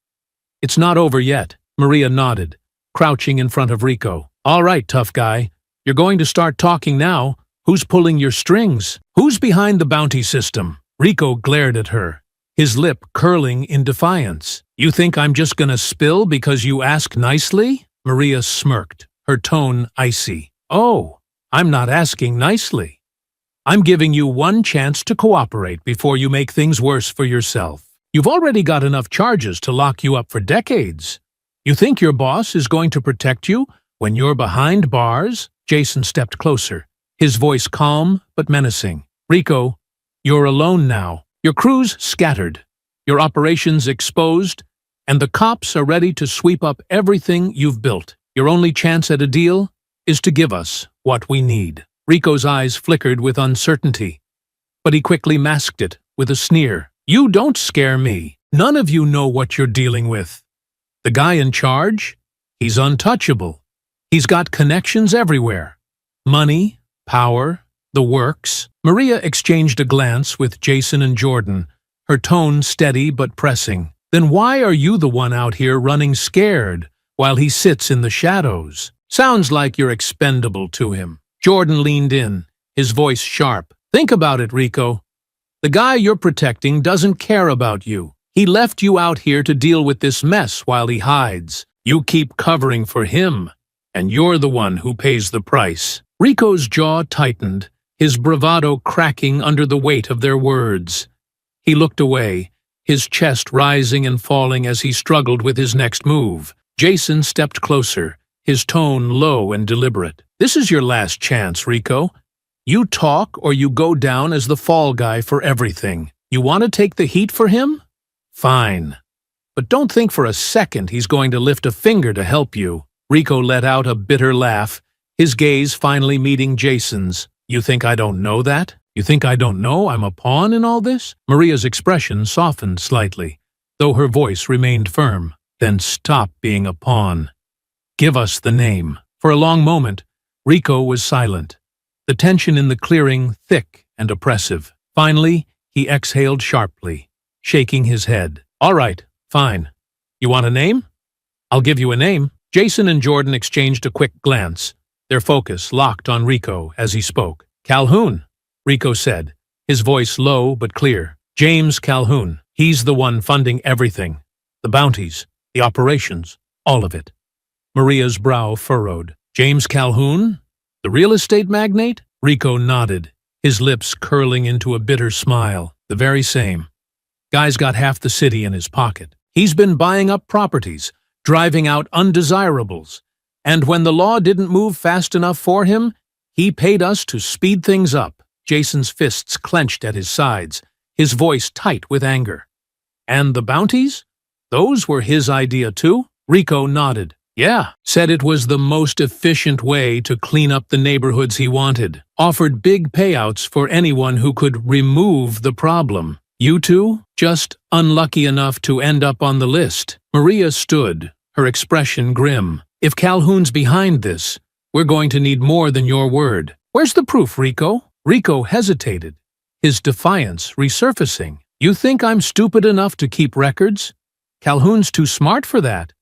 "It's not over yet," Maria nodded, crouching in front of Rico. "All right, tough guy. You're going to start talking now. Who's pulling your strings? Who's behind the bounty system?" Rico glared at her, his lip curling in defiance. "You think I'm just gonna spill because you ask nicely?" Maria smirked, her tone icy. "Oh, I'm not asking nicely. I'm giving you one chance to cooperate before you make things worse for yourself. You've already got enough charges to lock you up for decades. You think your boss is going to protect you when you're behind bars?" Jason stepped closer, his voice calm but menacing. "Rico, you're alone now. Your crew's scattered, your operations exposed, and the cops are ready to sweep up everything you've built. Your only chance at a deal is to give us what we need." Rico's eyes flickered with uncertainty, but he quickly masked it with a sneer. "You don't scare me. None of you know what you're dealing with. The guy in charge? He's untouchable. He's got connections everywhere. Money, power, the works." Maria exchanged a glance with Jason and Jordan, her tone steady but pressing. "Then why are you the one out here running scared while he sits in the shadows? Sounds like you're expendable to him." Jordan leaned in, his voice sharp. "Think about it, Rico. The guy you're protecting doesn't care about you. He left you out here to deal with this mess while he hides. You keep covering for him, and you're the one who pays the price." Rico's jaw tightened, his bravado cracking under the weight of their words. He looked away, his chest rising and falling as he struggled with his next move. Jason stepped closer, his tone low and deliberate. "This is your last chance, Rico. You talk or you go down as the fall guy for everything. You want to take the heat for him? Fine. But don't think for a second he's going to lift a finger to help you. Rico let out a bitter laugh, his gaze finally meeting Jason's. You think I don't know that? You think I don't know I'm a pawn in all this? Maria's expression softened slightly, though her voice remained firm. Then stop being a pawn. Give us the name. For a long moment, Rico was silent, the tension in the clearing thick and oppressive. Finally, he exhaled sharply, shaking his head. All right, fine. You want a name? I'll give you a name. Jason and Jordan exchanged a quick glance, their focus locked on Rico as he spoke. Calhoun, Rico said, his voice low but clear. James Calhoun. He's the one funding everything. The bounties, the operations, all of it. Maria's brow furrowed. James Calhoun? The real estate magnate? Rico nodded, his lips curling into a bitter smile. The very same. Guy's got half the city in his pocket. He's been buying up properties, driving out undesirables. And when the law didn't move fast enough for him, he paid us to speed things up. Jason's fists clenched at his sides, his voice tight with anger. And the bounties? Those were his idea too? Rico nodded. Yeah, said it was the most efficient way to clean up the neighborhoods he wanted. Offered big payouts for anyone who could remove the problem. You two? Just unlucky enough to end up on the list. Maria stood, her expression grim. If Calhoun's behind this, we're going to need more than your word. Where's the proof, Rico? Rico hesitated, his defiance resurfacing. You think I'm stupid enough to keep records? Calhoun's too smart for that.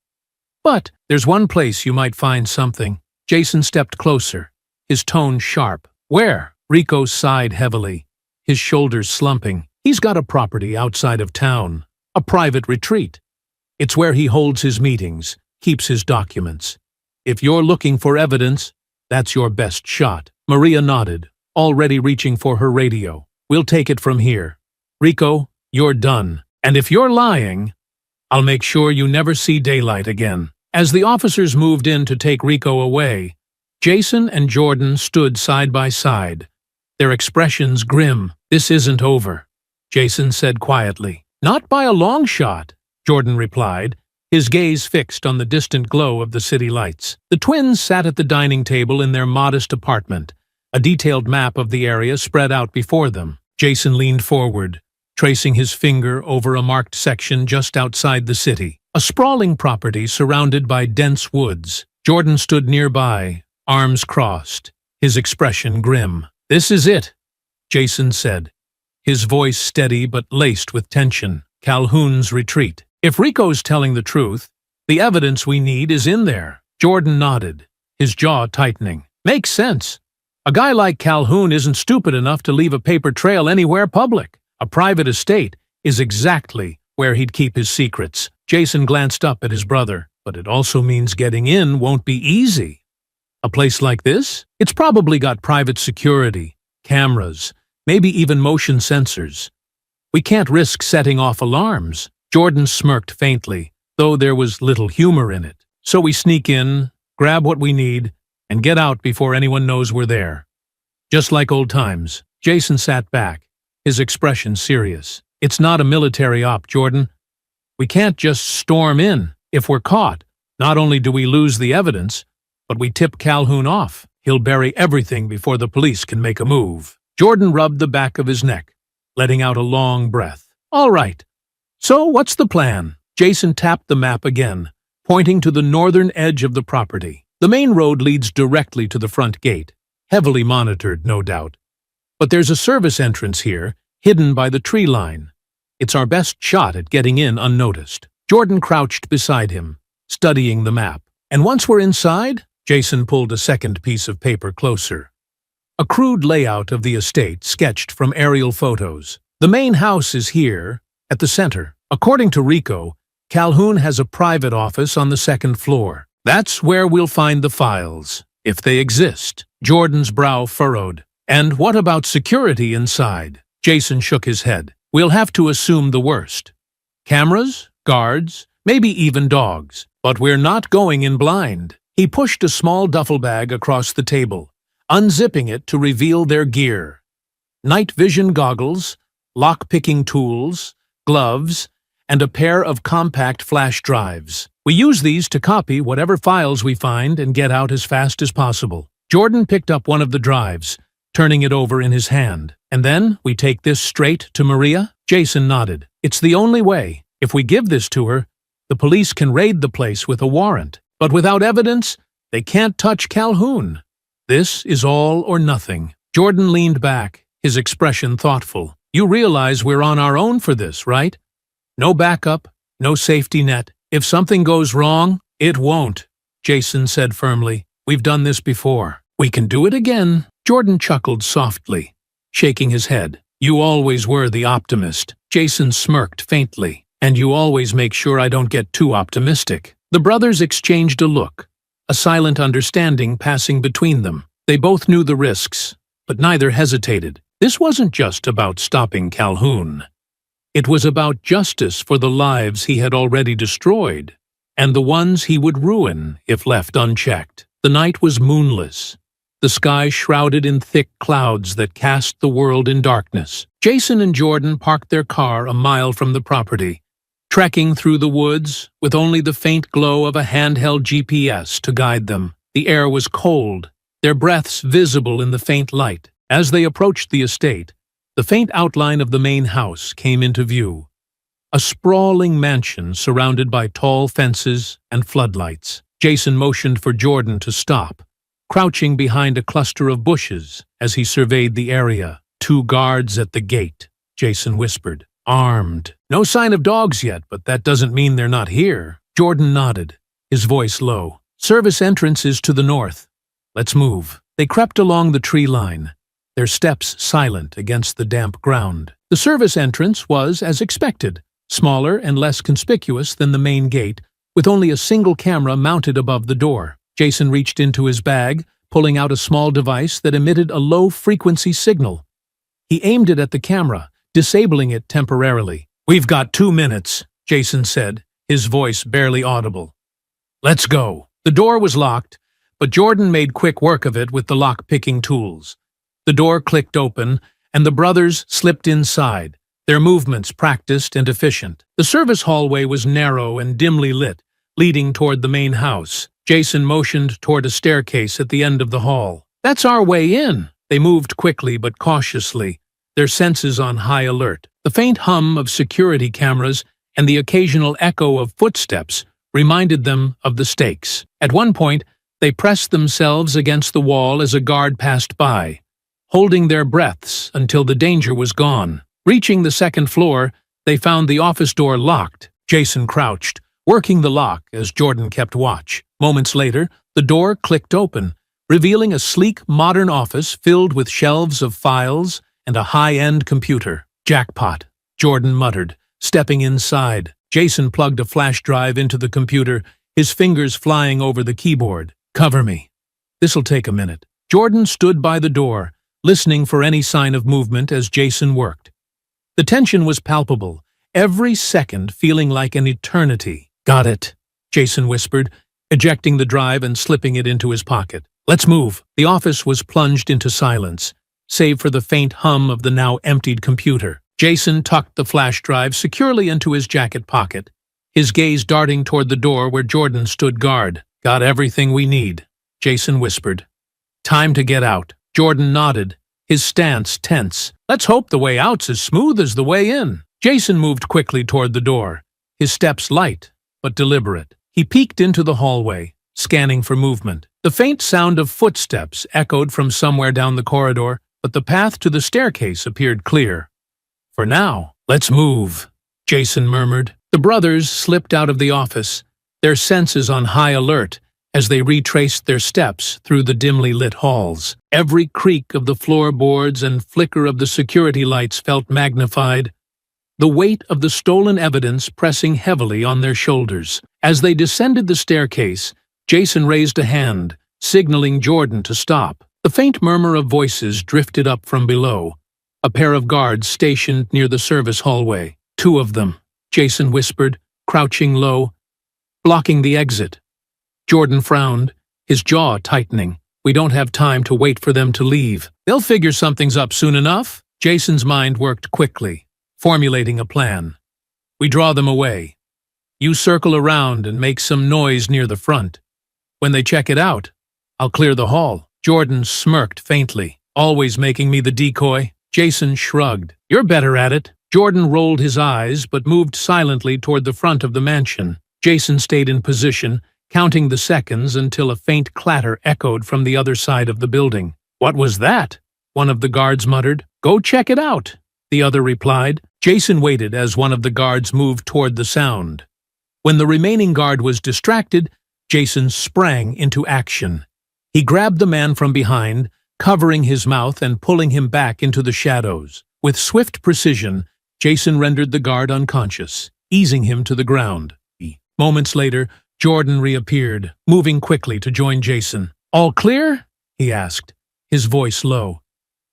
But there's one place you might find something. Jason stepped closer, his tone sharp. Where? Rico sighed heavily, his shoulders slumping. He's got a property outside of town, a private retreat. It's where he holds his meetings, keeps his documents. If you're looking for evidence, that's your best shot. Maria nodded, already reaching for her radio. We'll take it from here. Rico, you're done. And if you're lying, I'll make sure you never see daylight again. As the officers moved in to take Rico away, Jason and Jordan stood side by side, their expressions grim. This isn't over, Jason said quietly. Not by a long shot, Jordan replied, his gaze fixed on the distant glow of the city lights. The twins sat at the dining table in their modest apartment, a detailed map of the area spread out before them. Jason leaned forward, tracing his finger over a marked section just outside the city, a sprawling property surrounded by dense woods. Jordan stood nearby, arms crossed, his expression grim. This is it, Jason said, his voice steady but laced with tension. Calhoun's retreat. If Rico's telling the truth, the evidence we need is in there. Jordan nodded, his jaw tightening. Makes sense. A guy like Calhoun isn't stupid enough to leave a paper trail anywhere public. A private estate is exactly where he'd keep his secrets. Jason glanced up at his brother. But it also means getting in won't be easy. A place like this? It's probably got private security, cameras, maybe even motion sensors. We can't risk setting off alarms. Jordan smirked faintly, though there was little humor in it. So we sneak in, grab what we need, and get out before anyone knows we're there. Just like old times. Jason sat back, his expression serious. It's not a military op, Jordan. We can't just storm in. If we're caught, not only do we lose the evidence, but we tip Calhoun off. He'll bury everything before the police can make a move. Jordan rubbed the back of his neck, letting out a long breath. All right. So what's the plan? Jason tapped the map again, pointing to the northern edge of the property. The main road leads directly to the front gate, heavily monitored, no doubt. But there's a service entrance here, hidden by the tree line. It's our best shot at getting in unnoticed. Jordan crouched beside him, studying the map. And once we're inside, Jason pulled a second piece of paper closer. A crude layout of the estate sketched from aerial photos. The main house is here, at the center. According to Rico, Calhoun has a private office on the second floor. That's where we'll find the files, if they exist. Jordan's brow furrowed. And what about security inside? Jason shook his head. We'll have to assume the worst. Cameras, guards, maybe even dogs. But we're not going in blind. He pushed a small duffel bag across the table, unzipping it to reveal their gear. Night vision goggles, lock-picking tools, gloves, and a pair of compact flash drives. We use these to copy whatever files we find and get out as fast as possible. Jordan picked up one of the drives, turning it over in his hand. And then we take this straight to Maria? Jason nodded. It's the only way. If we give this to her, the police can raid the place with a warrant. But without evidence, they can't touch Calhoun. This is all or nothing. Jordan leaned back, his expression thoughtful. You realize we're on our own for this, right? No backup, no safety net. If something goes wrong, it won't, Jason said firmly. We've done this before. We can do it again. Jordan chuckled softly, shaking his head. You always were the optimist. Jason smirked faintly. And you always make sure I don't get too optimistic. The brothers exchanged a look, a silent understanding passing between them. They both knew the risks, but neither hesitated. This wasn't just about stopping Calhoun. It was about justice for the lives he had already destroyed, and the ones he would ruin if left unchecked. The night was moonless, the sky shrouded in thick clouds that cast the world in darkness. Jason and Jordan parked their car a mile from the property, trekking through the woods with only the faint glow of a handheld GPS to guide them. The air was cold, their breaths visible in the faint light. As they approached the estate, the faint outline of the main house came into view, a sprawling mansion surrounded by tall fences and floodlights. Jason motioned for Jordan to stop, crouching behind a cluster of bushes as he surveyed the area. 2 guards at the gate, Jason whispered. Armed. No sign of dogs yet, but that doesn't mean they're not here. Jordan nodded, his voice low. Service entrance is to the north. Let's move. They crept along the tree line, their steps silent against the damp ground. The service entrance was, as expected, smaller and less conspicuous than the main gate, with only a single camera mounted above the door. Jason reached into his bag, pulling out a small device that emitted a low-frequency signal. He aimed it at the camera, disabling it temporarily. We've got 2 minutes, Jason said, his voice barely audible. Let's go. The door was locked, but Jordan made quick work of it with the lock-picking tools. The door clicked open, and the brothers slipped inside, their movements practiced and efficient. The service hallway was narrow and dimly lit, leading toward the main house. Jason motioned toward a staircase at the end of the hall. That's our way in. They moved quickly but cautiously, their senses on high alert. The faint hum of security cameras and the occasional echo of footsteps reminded them of the stakes. At one point, they pressed themselves against the wall as a guard passed by, holding their breaths until the danger was gone. Reaching the second floor, they found the office door locked. Jason crouched, working the lock as Jordan kept watch. Moments later, the door clicked open, revealing a sleek, modern office filled with shelves of files and a high-end computer. Jackpot, Jordan muttered, stepping inside. Jason plugged a flash drive into the computer, his fingers flying over the keyboard. Cover me. This'll take a minute. Jordan stood by the door, listening for any sign of movement as Jason worked. The tension was palpable, every second feeling like an eternity. Got it, Jason whispered, ejecting the drive and slipping it into his pocket. Let's move. The office was plunged into silence, save for the faint hum of the now emptied computer. Jason tucked the flash drive securely into his jacket pocket, his gaze darting toward the door where Jordan stood guard. Got everything we need, Jason whispered. Time to get out. Jordan nodded, his stance tense. Let's hope the way out's as smooth as the way in. Jason moved quickly toward the door, his steps light but deliberate. He peeked into the hallway, scanning for movement. The faint sound of footsteps echoed from somewhere down the corridor, but the path to the staircase appeared clear. For now, let's move, Jason murmured. The brothers slipped out of the office, their senses on high alert as they retraced their steps through the dimly lit halls. Every creak of the floorboards and flicker of the security lights felt magnified, the weight of the stolen evidence pressing heavily on their shoulders. As they descended the staircase, Jason raised a hand, signaling Jordan to stop. The faint murmur of voices drifted up from below, a pair of guards stationed near the service hallway. 2 of them, Jason whispered, crouching low, blocking the exit. Jordan frowned, his jaw tightening. We don't have time to wait for them to leave. They'll figure something's up soon enough. Jason's mind worked quickly, formulating a plan. We draw them away. You circle around and make some noise near the front. When they check it out, I'll clear the hall. Jordan smirked faintly. Always making me the decoy? Jason shrugged. You're better at it. Jordan rolled his eyes but moved silently toward the front of the mansion. Jason stayed in position, counting the seconds until a faint clatter echoed from the other side of the building. What was that? One of the guards muttered. Go check it out, the other replied. Jason waited as one of the guards moved toward the sound. When the remaining guard was distracted, Jason sprang into action. He grabbed the man from behind, covering his mouth and pulling him back into the shadows. With swift precision, Jason rendered the guard unconscious, easing him to the ground. Moments later, Jordan reappeared, moving quickly to join Jason. All clear? He asked, his voice low.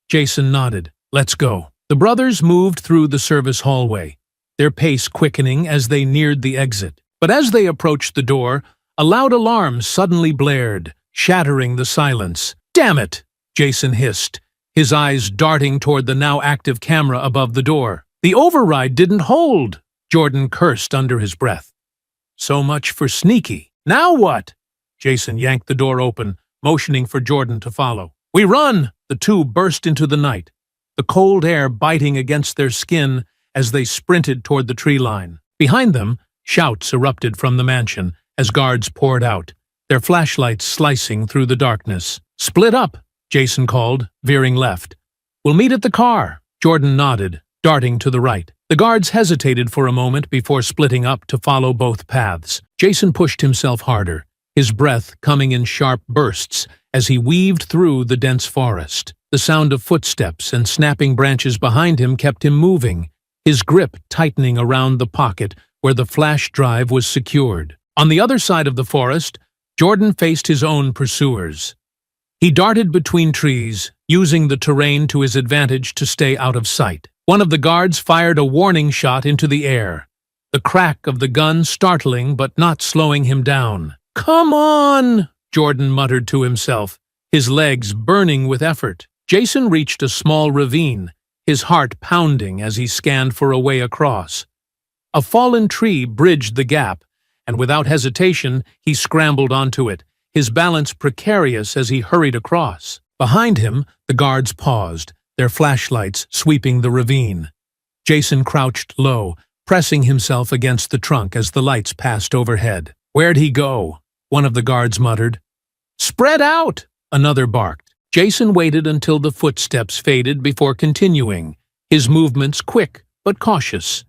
Jason nodded. Let's go. The brothers moved through the service hallway, their pace quickening as they neared the exit. But as they approached the door, a loud alarm suddenly blared, shattering the silence. Damn it! Jason hissed, his eyes darting toward the now active camera above the door. The override didn't hold, Jordan cursed under his breath. So much for sneaky. Now what? Jason yanked the door open, motioning for Jordan to follow. We run! The two burst into the night, the cold air biting against their skin as they sprinted toward the tree line. Behind them, shouts erupted from the mansion as guards poured out, their flashlights slicing through the darkness. Split up, Jason called, veering left. We'll meet at the car. Jordan nodded, darting to the right. The guards hesitated for a moment before splitting up to follow both paths. Jason pushed himself harder, his breath coming in sharp bursts as he weaved through the dense forest. The sound of footsteps and snapping branches behind him kept him moving, his grip tightening around the pocket where the flash drive was secured. On the other side of the forest, Jordan faced his own pursuers. He darted between trees, using the terrain to his advantage to stay out of sight. One of the guards fired a warning shot into the air, the crack of the gun startling but not slowing him down. Come on, Jordan muttered to himself, his legs burning with effort. Jason reached a small ravine, his heart pounding as he scanned for a way across. A fallen tree bridged the gap, and without hesitation, he scrambled onto it, his balance precarious as he hurried across. Behind him, the guards paused, their flashlights sweeping the ravine. Jason crouched low, pressing himself against the trunk as the lights passed overhead. Where'd he go? One of the guards muttered. Spread out! Another barked. Jason waited until the footsteps faded before continuing, his movements quick but cautious.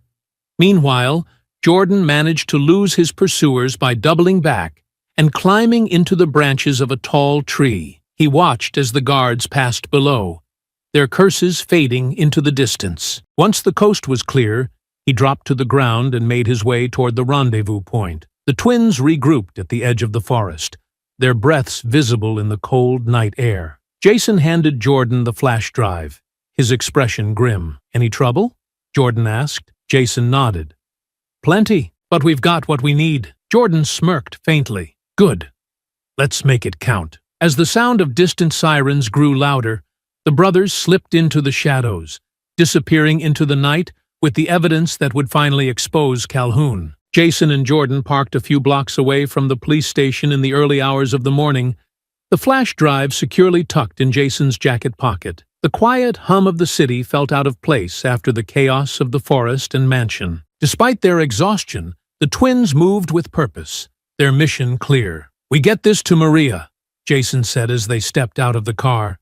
Meanwhile, Jordan managed to lose his pursuers by doubling back and climbing into the branches of a tall tree. He watched as the guards passed below, their curses fading into the distance. Once the coast was clear, he dropped to the ground and made his way toward the rendezvous point. The twins regrouped at the edge of the forest, their breaths visible in the cold night air. Jason handed Jordan the flash drive, his expression grim. Any trouble? Jordan asked. Jason nodded. Plenty, but we've got what we need. Jordan smirked faintly. Good. Let's make it count. As the sound of distant sirens grew louder, the brothers slipped into the shadows, disappearing into the night with the evidence that would finally expose Calhoun. Jason and Jordan parked a few blocks away from the police station in the early hours of the morning, the flash drive securely tucked in Jason's jacket pocket. The quiet hum of the city felt out of place after the chaos of the forest and mansion. Despite their exhaustion, the twins moved with purpose, their mission clear. We get this to Maria, Jason said as they stepped out of the car.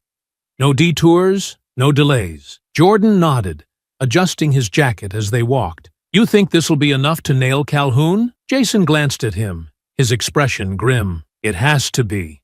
No detours, no delays. Jordan nodded, adjusting his jacket as they walked. You think this'll be enough to nail Calhoun? Jason glanced at him, his expression grim. It has to be.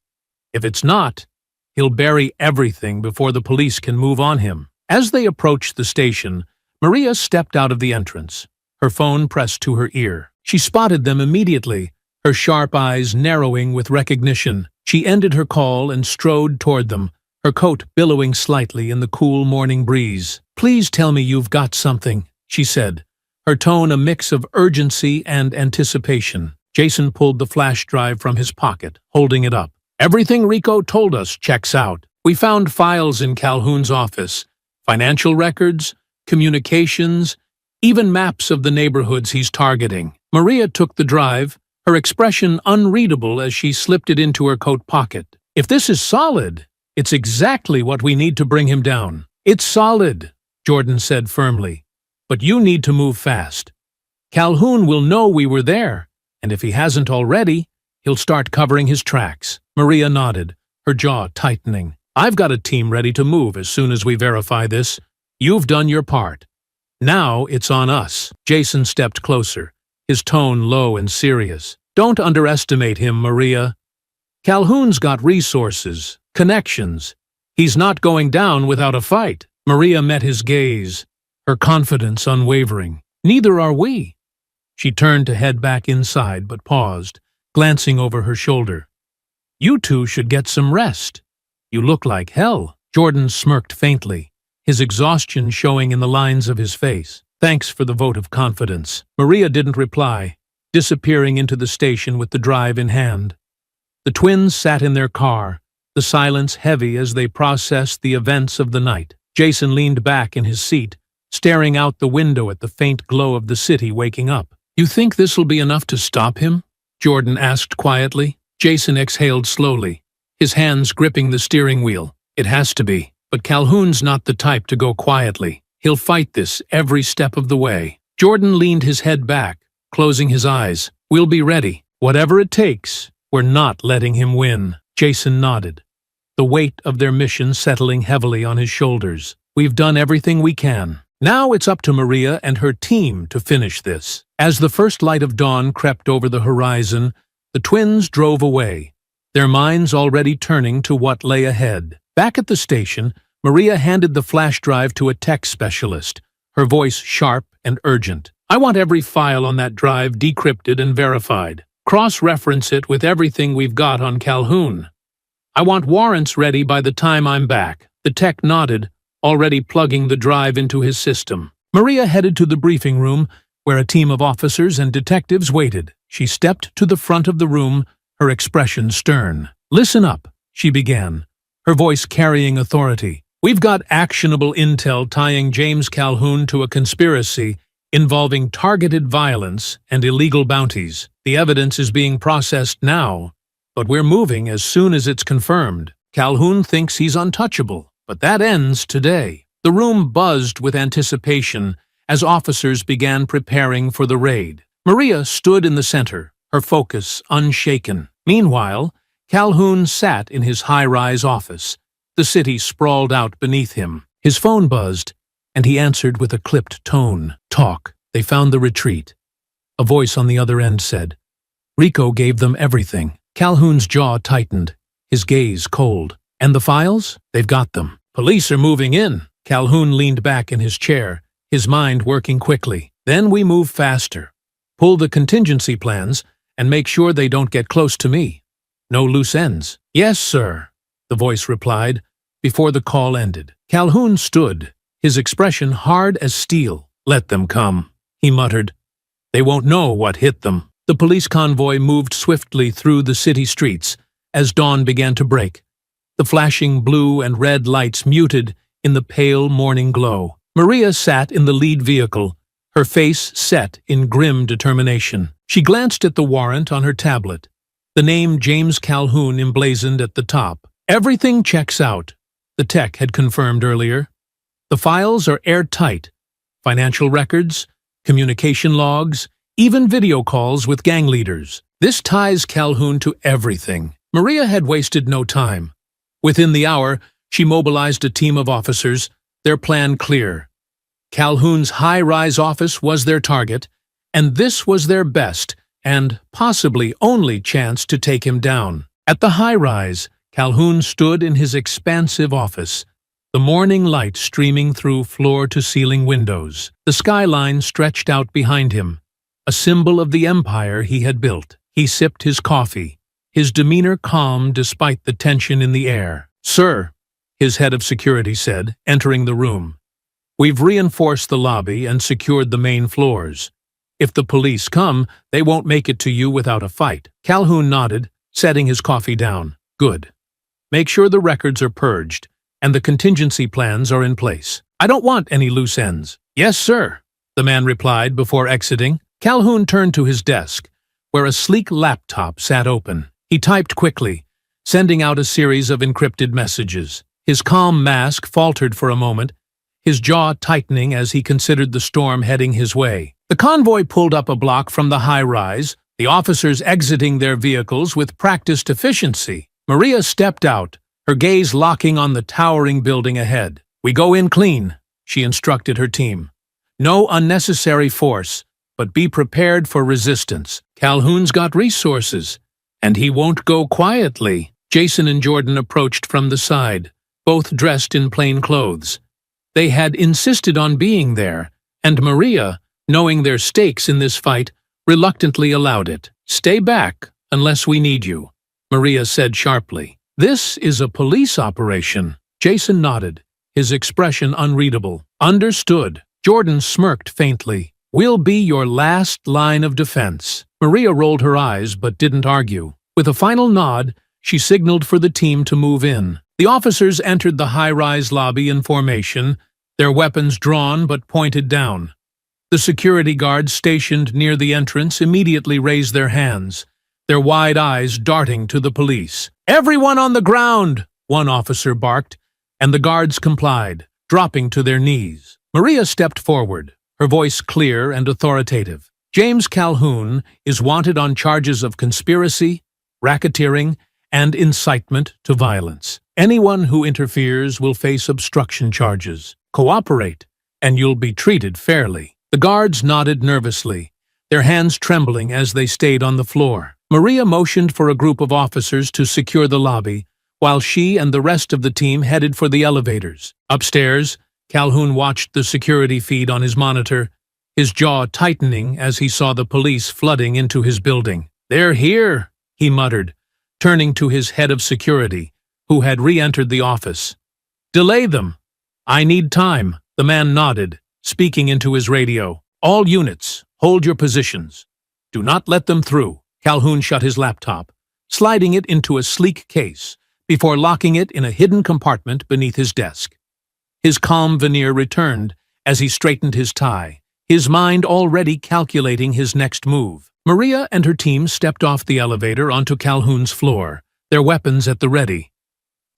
If it's not, he'll bury everything before the police can move on him. As they approached the station, Maria stepped out of the entrance, her phone pressed to her ear. She spotted them immediately, her sharp eyes narrowing with recognition. She ended her call and strode toward them, her coat billowing slightly in the cool morning breeze. Please tell me you've got something, she said, her tone a mix of urgency and anticipation. Jason pulled the flash drive from his pocket, holding it up. Everything Rico told us checks out. We found files in Calhoun's office, financial records, communications, even maps of the neighborhoods he's targeting. Maria took the drive, her expression unreadable as she slipped it into her coat pocket. If this is solid, it's exactly what we need to bring him down. It's solid, Jordan said firmly, but you need to move fast. Calhoun will know we were there, and if he hasn't already, he'll start covering his tracks. Maria nodded, her jaw tightening. I've got a team ready to move as soon as we verify this. You've done your part. Now it's on us. Jason stepped closer, his tone low and serious. Don't underestimate him, Maria. Calhoun's got resources, connections. He's not going down without a fight. Maria met his gaze, her confidence unwavering. Neither are we. She turned to head back inside but paused, glancing over her shoulder. You two should get some rest. You look like hell. Jordan smirked faintly, his exhaustion showing in the lines of his face. Thanks for the vote of confidence. Maria didn't reply, disappearing into the station with the drive in hand. The twins sat in their car, the silence heavy as they processed the events of the night. Jason leaned back in his seat, staring out the window at the faint glow of the city waking up. You think this'll be enough to stop him? Jordan asked quietly. Jason exhaled slowly, his hands gripping the steering wheel. It has to be. But Calhoun's not the type to go quietly. He'll fight this every step of the way. Jordan leaned his head back, closing his eyes. We'll be ready. Whatever it takes, we're not letting him win. Jason nodded, the weight of their mission settling heavily on his shoulders. We've done everything we can. Now it's up to Maria and her team to finish this. As the first light of dawn crept over the horizon, the twins drove away, their minds already turning to what lay ahead. Back at the station, Maria handed the flash drive to a tech specialist, her voice sharp and urgent. I want every file on that drive decrypted and verified. Cross-reference it with everything we've got on Calhoun. I want warrants ready by the time I'm back. The tech nodded, already plugging the drive into his system. Maria headed to the briefing room, where a team of officers and detectives waited. She stepped to the front of the room, her expression stern. Listen up, she began, her voice carrying authority. We've got actionable intel tying James Calhoun to a conspiracy involving targeted violence and illegal bounties. The evidence is being processed now, but we're moving as soon as it's confirmed. Calhoun thinks he's untouchable, but that ends today. The room buzzed with anticipation as officers began preparing for the raid. Maria stood in the center, her focus unshaken. Meanwhile, Calhoun sat in his high-rise office. The city sprawled out beneath him. His phone buzzed, and he answered with a clipped tone. Talk. They found the retreat. A voice on the other end said, Rico gave them everything. Calhoun's jaw tightened, his gaze cold. And the files? They've got them. Police are moving in. Calhoun leaned back in his chair, his mind working quickly. Then we move faster. Pull the contingency plans and make sure they don't get close to me. No loose ends. Yes, sir, the voice replied, before the call ended. Calhoun stood, his expression hard as steel. Let them come, he muttered. They won't know what hit them. The police convoy moved swiftly through the city streets as dawn began to break. The flashing blue and red lights muted in the pale morning glow. Maria sat in the lead vehicle, her face set in grim determination. She glanced at the warrant on her tablet, the name James Calhoun emblazoned at the top. Everything checks out, the tech had confirmed earlier. The files are airtight. Financial records, communication logs, even video calls with gang leaders. This ties Calhoun to everything. Maria had wasted no time. Within the hour, she mobilized a team of officers, their plan clear. Calhoun's high-rise office was their target, and this was their best and possibly only chance to take him down. At the high-rise, Calhoun stood in his expansive office, the morning light streaming through floor-to-ceiling windows. The skyline stretched out behind him, a symbol of the empire he had built. He sipped his coffee, his demeanor calm despite the tension in the air. Sir, his head of security said, entering the room, we've reinforced the lobby and secured the main floors. If the police come, they won't make it to you without a fight. Calhoun nodded, setting his coffee down. Good. Make sure the records are purged and the contingency plans are in place. I don't want any loose ends. Yes, sir, the man replied before exiting. Calhoun turned to his desk, where a sleek laptop sat open. He typed quickly, sending out a series of encrypted messages. His calm mask faltered for a moment, his jaw tightening as he considered the storm heading his way. The convoy pulled up a block from the high-rise, the officers exiting their vehicles with practiced efficiency. Maria stepped out, her gaze locking on the towering building ahead. "We go in clean," she instructed her team. "No unnecessary force, but be prepared for resistance. Calhoun's got resources, and he won't go quietly." Jason and Jordan approached from the side, both dressed in plain clothes. They had insisted on being there, and Maria, knowing their stakes in this fight, reluctantly allowed it. "Stay back, unless we need you," Maria said sharply. "This is a police operation." Jason nodded, his expression unreadable. "Understood." Jordan smirked faintly. "We'll be your last line of defense." Maria rolled her eyes but didn't argue. With a final nod, she signaled for the team to move in. The officers entered the high-rise lobby in formation, their weapons drawn but pointed down. The security guards stationed near the entrance immediately raised their hands, their wide eyes darting to the police. "Everyone on the ground!" one officer barked, and the guards complied, dropping to their knees. Maria stepped forward, her voice clear and authoritative. "James Calhoun is wanted on charges of conspiracy, racketeering, and incitement to violence. Anyone who interferes will face obstruction charges. Cooperate, and you'll be treated fairly." The guards nodded nervously, their hands trembling as they stayed on the floor. Maria motioned for a group of officers to secure the lobby, while she and the rest of the team headed for the elevators. Upstairs, Calhoun watched the security feed on his monitor, his jaw tightening as he saw the police flooding into his building. "They're here," he muttered, turning to his head of security, who had re-entered the office. "Delay them. I need time." The man nodded, speaking into his radio. "All units, hold your positions. Do not let them through." Calhoun shut his laptop, sliding it into a sleek case, before locking it in a hidden compartment beneath his desk. His calm veneer returned as he straightened his tie, his mind already calculating his next move. Maria and her team stepped off the elevator onto Calhoun's floor, their weapons at the ready.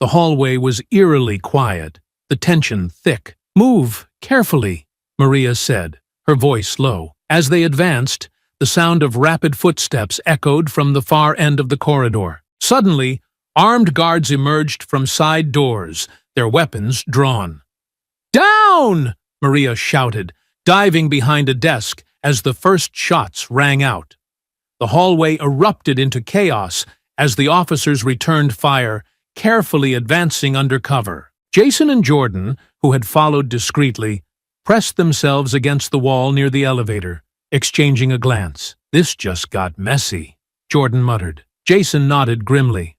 The hallway was eerily quiet, the tension thick. "Move carefully," Maria said, her voice low. As they advanced, the sound of rapid footsteps echoed from the far end of the corridor. Suddenly, armed guards emerged from side doors, their weapons drawn. "Down!" Maria shouted, diving behind a desk as the first shots rang out. The hallway erupted into chaos as the officers returned fire, carefully advancing under cover. Jason and Jordan, who had followed discreetly, pressed themselves against the wall near the elevator, exchanging a glance. "This just got messy," Jordan muttered. Jason nodded grimly.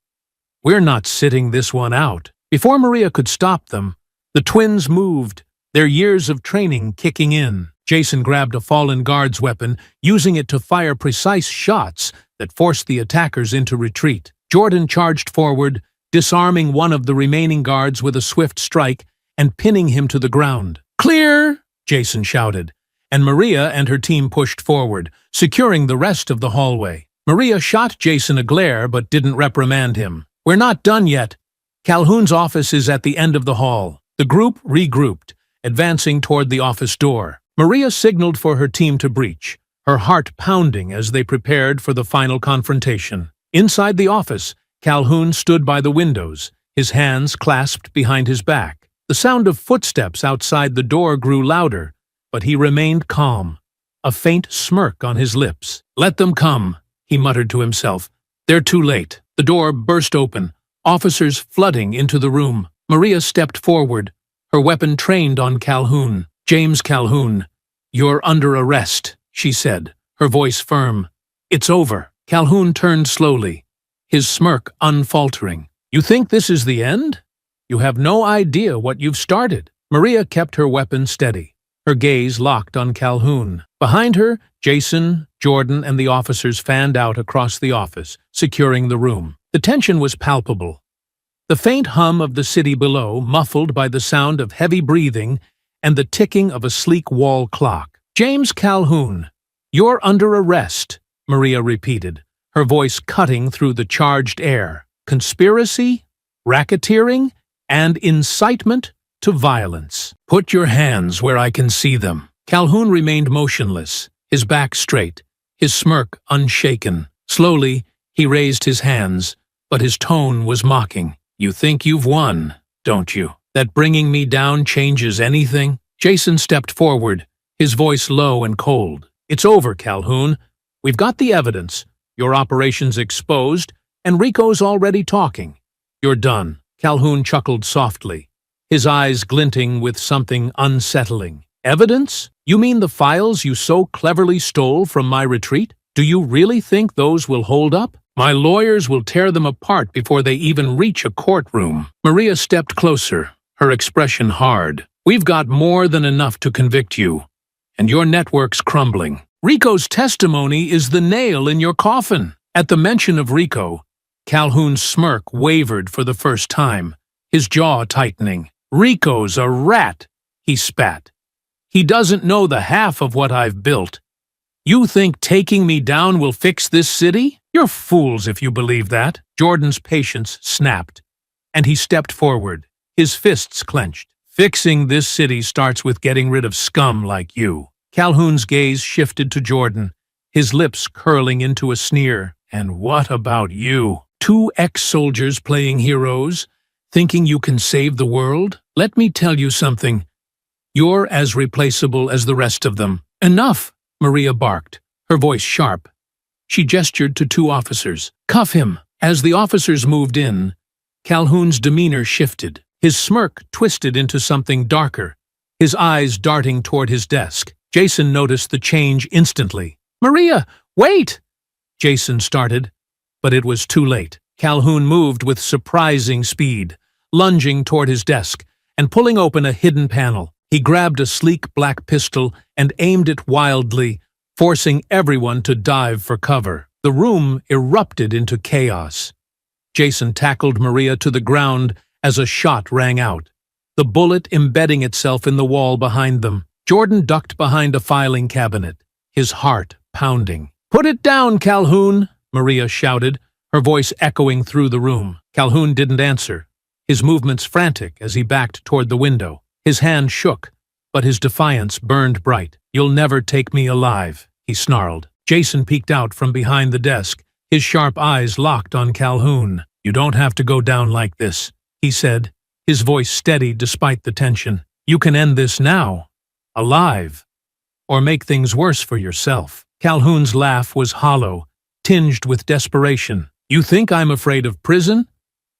"We're not sitting this one out." Before Maria could stop them, the twins moved, their years of training kicking in. Jason grabbed a fallen guard's weapon, using it to fire precise shots that forced the attackers into retreat. Jordan charged forward, disarming one of the remaining guards with a swift strike and pinning him to the ground. "Clear!" Jason shouted, and Maria and her team pushed forward, securing the rest of the hallway. Maria shot Jason a glare but didn't reprimand him. "We're not done yet. Calhoun's office is at the end of the hall." The group regrouped, advancing toward the office door. Maria signaled for her team to breach, her heart pounding as they prepared for the final confrontation. Inside the office, Calhoun stood by the windows, his hands clasped behind his back. The sound of footsteps outside the door grew louder, but he remained calm, a faint smirk on his lips. "Let them come," he muttered to himself. "They're too late." The door burst open, officers flooding into the room. Maria stepped forward, her weapon trained on Calhoun. "James Calhoun, you're under arrest," she said, her voice firm. "It's over." Calhoun turned slowly, his smirk unfaltering. "You think this is the end? You have no idea what you've started." Maria kept her weapon steady, her gaze locked on Calhoun. Behind her, Jason, Jordan and the officers fanned out across the office, securing the room. The tension was palpable. The faint hum of the city below, muffled by the sound of heavy breathing and the ticking of a sleek wall clock. "James Calhoun, you're under arrest," Maria repeated, her voice cutting through the charged air. "Conspiracy, racketeering, and incitement to violence. Put your hands where I can see them." Calhoun remained motionless, his back straight, his smirk unshaken. Slowly, he raised his hands, but his tone was mocking. "You think you've won, don't you? That bringing me down changes anything?" Jason stepped forward, his voice low and cold. "It's over, Calhoun. We've got the evidence. Your operation's exposed, and Rico's already talking. You're done." Calhoun chuckled softly, his eyes glinting with something unsettling. "Evidence? You mean the files you so cleverly stole from my retreat? Do you really think those will hold up? My lawyers will tear them apart before they even reach a courtroom." Maria stepped closer, her expression hard. "We've got more than enough to convict you, and your network's crumbling. Rico's testimony is the nail in your coffin." At the mention of Rico, Calhoun's smirk wavered for the first time, his jaw tightening. "Rico's a rat," he spat. "He doesn't know the half of what I've built. You think taking me down will fix this city? You're fools if you believe that." Jordan's patience snapped, and he stepped forward, his fists clenched. "Fixing this city starts with getting rid of scum like you." Calhoun's gaze shifted to Jordan, his lips curling into a sneer. "And what about you? 2 ex-soldiers playing heroes, thinking you can save the world? Let me tell you something. You're as replaceable as the rest of them." "Enough!" Maria barked, her voice sharp. She gestured to 2 officers. "Cuff him!" As the officers moved in, Calhoun's demeanor shifted. His smirk twisted into something darker, his eyes darting toward his desk. Jason noticed the change instantly. "Maria, wait!" Jason started, but it was too late. Calhoun moved with surprising speed, lunging toward his desk and pulling open a hidden panel. He grabbed a sleek black pistol and aimed it wildly, forcing everyone to dive for cover. The room erupted into chaos. Jason tackled Maria to the ground as a shot rang out, the bullet embedding itself in the wall behind them. Jordan ducked behind a filing cabinet, his heart pounding. "Put it down, Calhoun!" Maria shouted, her voice echoing through the room. Calhoun didn't answer, his movements frantic as he backed toward the window. His hand shook, but his defiance burned bright. "You'll never take me alive," he snarled. Jason peeked out from behind the desk, his sharp eyes locked on Calhoun. "You don't have to go down like this," he said, his voice steady despite the tension. "You can end this now, alive, or make things worse for yourself." Calhoun's laugh was hollow, tinged with desperation. "You think I'm afraid of prison?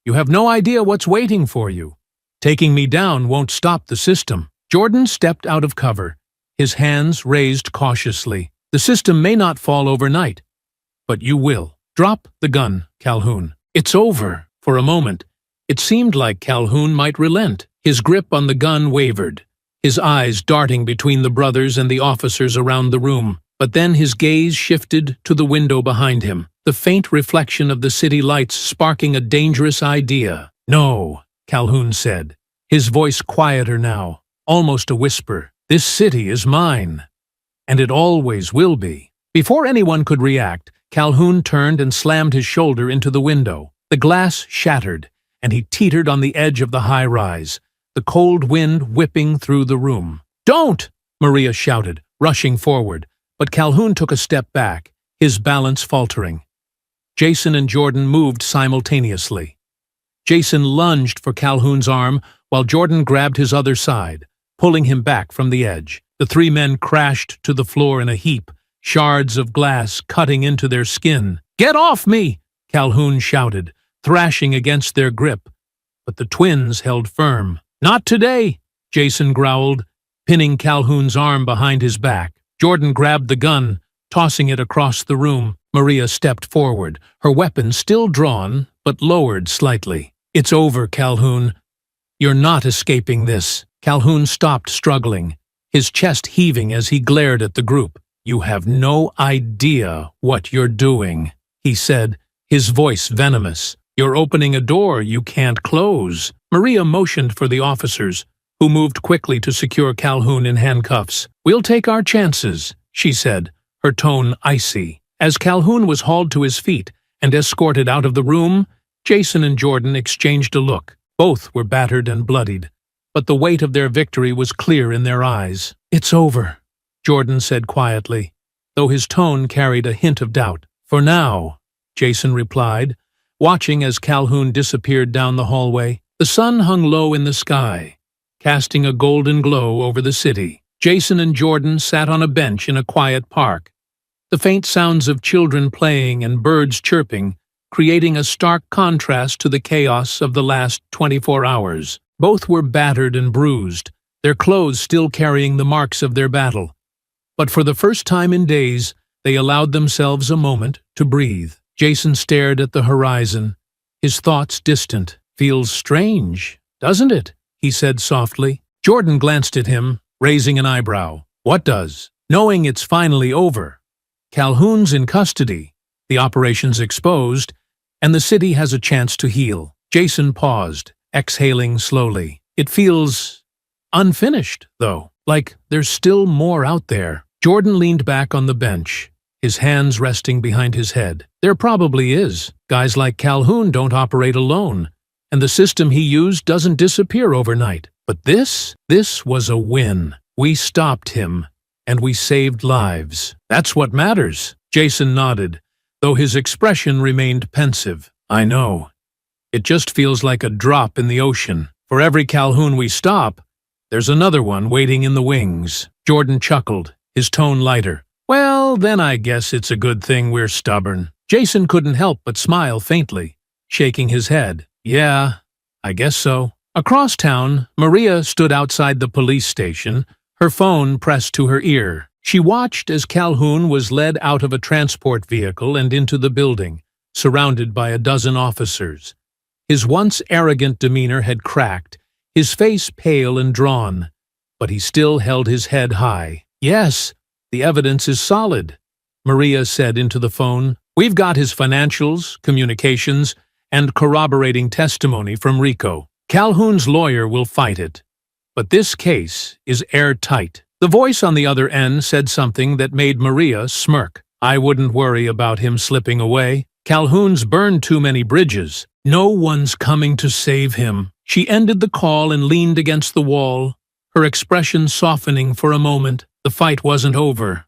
You have no idea what's waiting for you. Taking me down won't stop the system." Jordan stepped out of cover, his hands raised cautiously. "The system may not fall overnight, but you will." "Drop the gun, Calhoun. It's over." For a moment, it seemed like Calhoun might relent. His grip on the gun wavered, his eyes darting between the brothers and the officers around the room. But then his gaze shifted to the window behind him, the faint reflection of the city lights sparking a dangerous idea. "No," Calhoun said, his voice quieter now, almost a whisper. "This city is mine, and it always will be." Before anyone could react, Calhoun turned and slammed his shoulder into the window. The glass shattered, and he teetered on the edge of the high-rise, the cold wind whipping through the room. "Don't!" Maria shouted, rushing forward, but Calhoun took a step back, his balance faltering. Jason and Jordan moved simultaneously. Jason lunged for Calhoun's arm, while Jordan grabbed his other side, pulling him back from the edge. The 3 men crashed to the floor in a heap, shards of glass cutting into their skin. "Get off me!" Calhoun shouted, thrashing against their grip. But the twins held firm. "Not today," Jason growled, pinning Calhoun's arm behind his back. Jordan grabbed the gun, tossing it across the room. Maria stepped forward, her weapon still drawn, but lowered slightly. "It's over, Calhoun. You're not escaping this." Calhoun stopped struggling, his chest heaving as he glared at the group. "You have no idea what you're doing," he said, his voice venomous. "You're opening a door you can't close." Maria motioned for the officers, who moved quickly to secure Calhoun in handcuffs. "We'll take our chances," she said, her tone icy. As Calhoun was hauled to his feet and escorted out of the room, Jason and Jordan exchanged a look. Both were battered and bloodied, but the weight of their victory was clear in their eyes. "It's over," Jordan said quietly, though his tone carried a hint of doubt. "For now," Jason replied, watching as Calhoun disappeared down the hallway. The sun hung low in the sky, casting a golden glow over the city. Jason and Jordan sat on a bench in a quiet park, the faint sounds of children playing and birds chirping creating a stark contrast to the chaos of the last 24 hours. Both were battered and bruised, their clothes still carrying the marks of their battle. But for the first time in days, they allowed themselves a moment to breathe. Jason stared at the horizon, his thoughts distant. "Feels strange, doesn't it?" he said softly. Jordan glanced at him, raising an eyebrow. "What does?" "Knowing it's finally over. Calhoun's in custody, the operation's exposed, and the city has a chance to heal." Jason paused, exhaling slowly. "It feels unfinished, though, like there's still more out there." Jordan leaned back on the bench, his hands resting behind his head. "There probably is. Guys like Calhoun don't operate alone, and the system he used doesn't disappear overnight. But this was a win. We stopped him, and we saved lives. That's what matters." Jason nodded, though his expression remained pensive. "I know. It just feels like a drop in the ocean. For every Calhoun we stop, there's another one waiting in the wings." Jordan chuckled, his tone lighter. "Well, then I guess it's a good thing we're stubborn." Jason couldn't help but smile faintly, shaking his head. "Yeah, I guess so." Across town, Maria stood outside the police station, her phone pressed to her ear. She watched as Calhoun was led out of a transport vehicle and into the building, surrounded by a dozen officers. His once arrogant demeanor had cracked, his face pale and drawn, but he still held his head high. "Yes, the evidence is solid," Maria said into the phone. "We've got his financials, communications, and corroborating testimony from Rico. Calhoun's lawyer will fight it, but this case is airtight." The voice on the other end said something that made Maria smirk. "I wouldn't worry about him slipping away. Calhoun's burned too many bridges. No one's coming to save him." She ended the call and leaned against the wall, her expression softening for a moment. The fight wasn't over.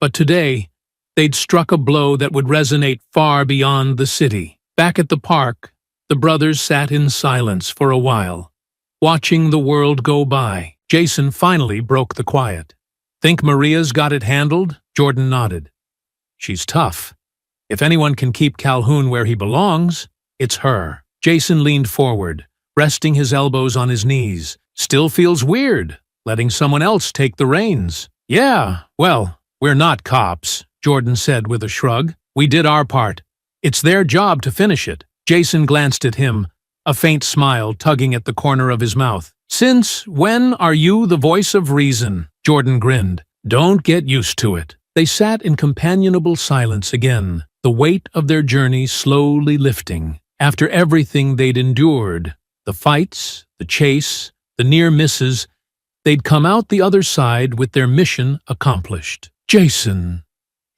But today, they'd struck a blow that would resonate far beyond the city. Back at the park, the brothers sat in silence for a while, watching the world go by. Jason finally broke the quiet. "Think Maria's got it handled?" Jordan nodded. "She's tough. If anyone can keep Calhoun where he belongs, it's her." Jason leaned forward, resting his elbows on his knees. "Still feels weird, letting someone else take the reins." "Yeah, well, we're not cops," Jordan said with a shrug. "We did our part. It's their job to finish it." Jason glanced at him, a faint smile tugging at the corner of his mouth. "Since when are you the voice of reason?" Jordan grinned. "Don't get used to it." They sat in companionable silence again, the weight of their journey slowly lifting. After everything they'd endured, the fights, the chase, the near misses, they'd come out the other side with their mission accomplished. "Jason,"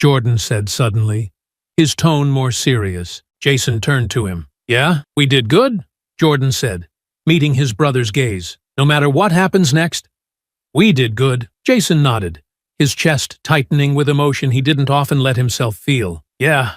Jordan said suddenly, his tone more serious. Jason turned to him. "Yeah, we did good," Jordan said, meeting his brother's gaze. "No matter what happens next, we did good." Jason nodded, his chest tightening with emotion he didn't often let himself feel. "Yeah,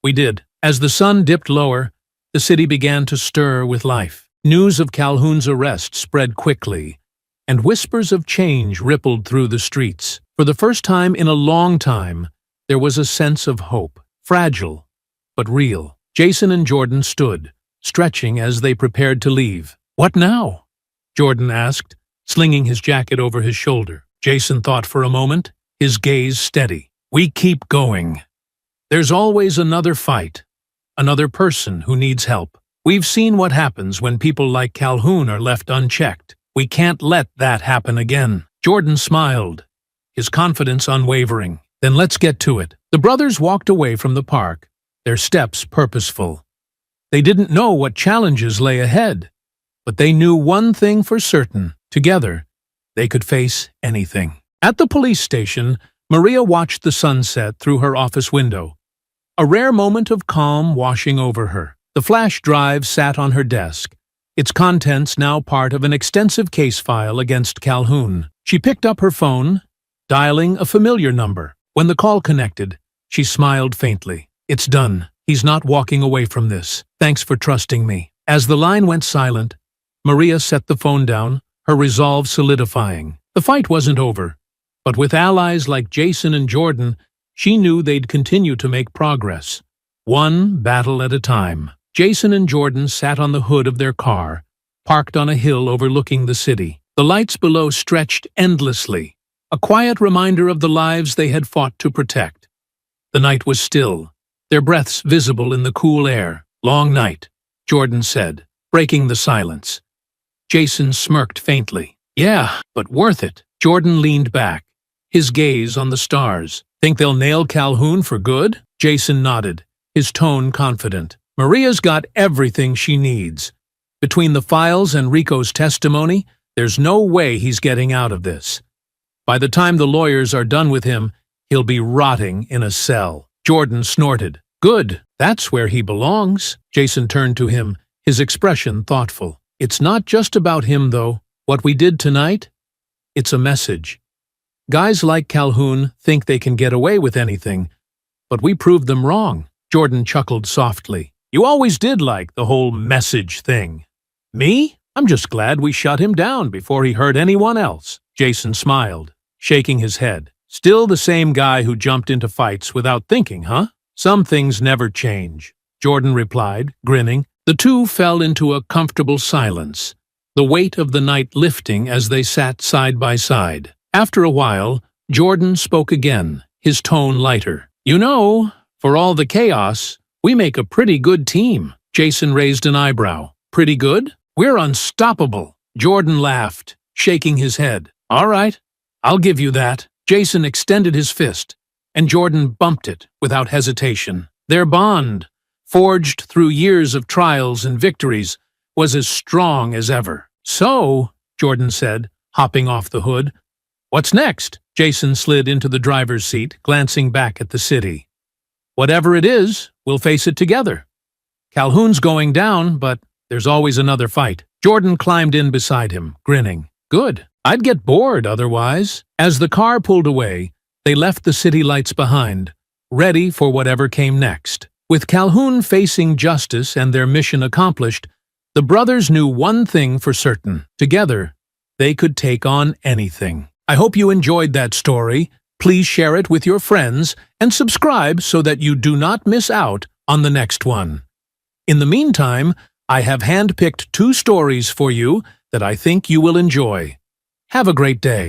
we did." As the sun dipped lower, the city began to stir with life. News of Calhoun's arrest spread quickly, and whispers of change rippled through the streets. For the first time in a long time, there was a sense of hope, fragile, but real. Jason and Jordan stood, stretching as they prepared to leave. "What now?" Jordan asked, slinging his jacket over his shoulder. Jason thought for a moment, his gaze steady. "We keep going. There's always another fight, another person who needs help. We've seen what happens when people like Calhoun are left unchecked. We can't let that happen again." Jordan smiled, his confidence unwavering. Then let's get to it. The brothers walked away from the park, their steps purposeful. They didn't know what challenges lay ahead, but they knew one thing for certain. Together, they could face anything. At the police station, Maria watched the sunset through her office window, a rare moment of calm washing over her. The flash drive sat on her desk, its contents now part of an extensive case file against Calhoun. She picked up her phone, dialing a familiar number. When the call connected, she smiled faintly. It's done. He's not walking away from this. Thanks for trusting me. As the line went silent, Maria set the phone down, her resolve solidifying. The fight wasn't over, but with allies like Jason and Jordan, she knew they'd continue to make progress, one battle at a time. Jason and Jordan sat on the hood of their car, parked on a hill overlooking the city. The lights below stretched endlessly, a quiet reminder of the lives they had fought to protect. The night was still, their breaths visible in the cool air. Long night, Jordan said, breaking the silence. Jason smirked faintly. Yeah, but worth it. Jordan leaned back, his gaze on the stars. Think they'll nail Calhoun for good? Jason nodded, his tone confident. Maria's got everything she needs. Between the files and Rico's testimony, there's no way he's getting out of this. By the time the lawyers are done with him, he'll be rotting in a cell. Jordan snorted. Good, that's where he belongs. Jason turned to him, his expression thoughtful. It's not just about him, though. What we did tonight? It's a message. Guys like Calhoun think they can get away with anything, but we proved them wrong. Jordan chuckled softly. You always did like the whole message thing. Me? I'm just glad we shut him down before he hurt anyone else. Jason smiled, shaking his head. Still the same guy who jumped into fights without thinking, huh? Some things never change, Jordan replied, grinning. The two fell into a comfortable silence, the weight of the night lifting as they sat side by side. After a while, Jordan spoke again, his tone lighter. You know, for all the chaos, we make a pretty good team. Jason raised an eyebrow. Pretty good? We're unstoppable. Jordan laughed, shaking his head. All right, I'll give you that. Jason extended his fist, and Jordan bumped it without hesitation. Their bond, forged through years of trials and victories, was as strong as ever. So, Jordan said, hopping off the hood, what's next? Jason slid into the driver's seat, glancing back at the city. Whatever it is, we'll face it together. Calhoun's going down, but there's always another fight. Jordan climbed in beside him, grinning. Good. I'd get bored otherwise. As the car pulled away, they left the city lights behind, ready for whatever came next. With Calhoun facing justice and their mission accomplished, the brothers knew one thing for certain. Together, they could take on anything. I hope you enjoyed that story. Please share it with your friends and subscribe so that you do not miss out on the next one. In the meantime, I have handpicked 2 stories for you that I think you will enjoy. Have a great day.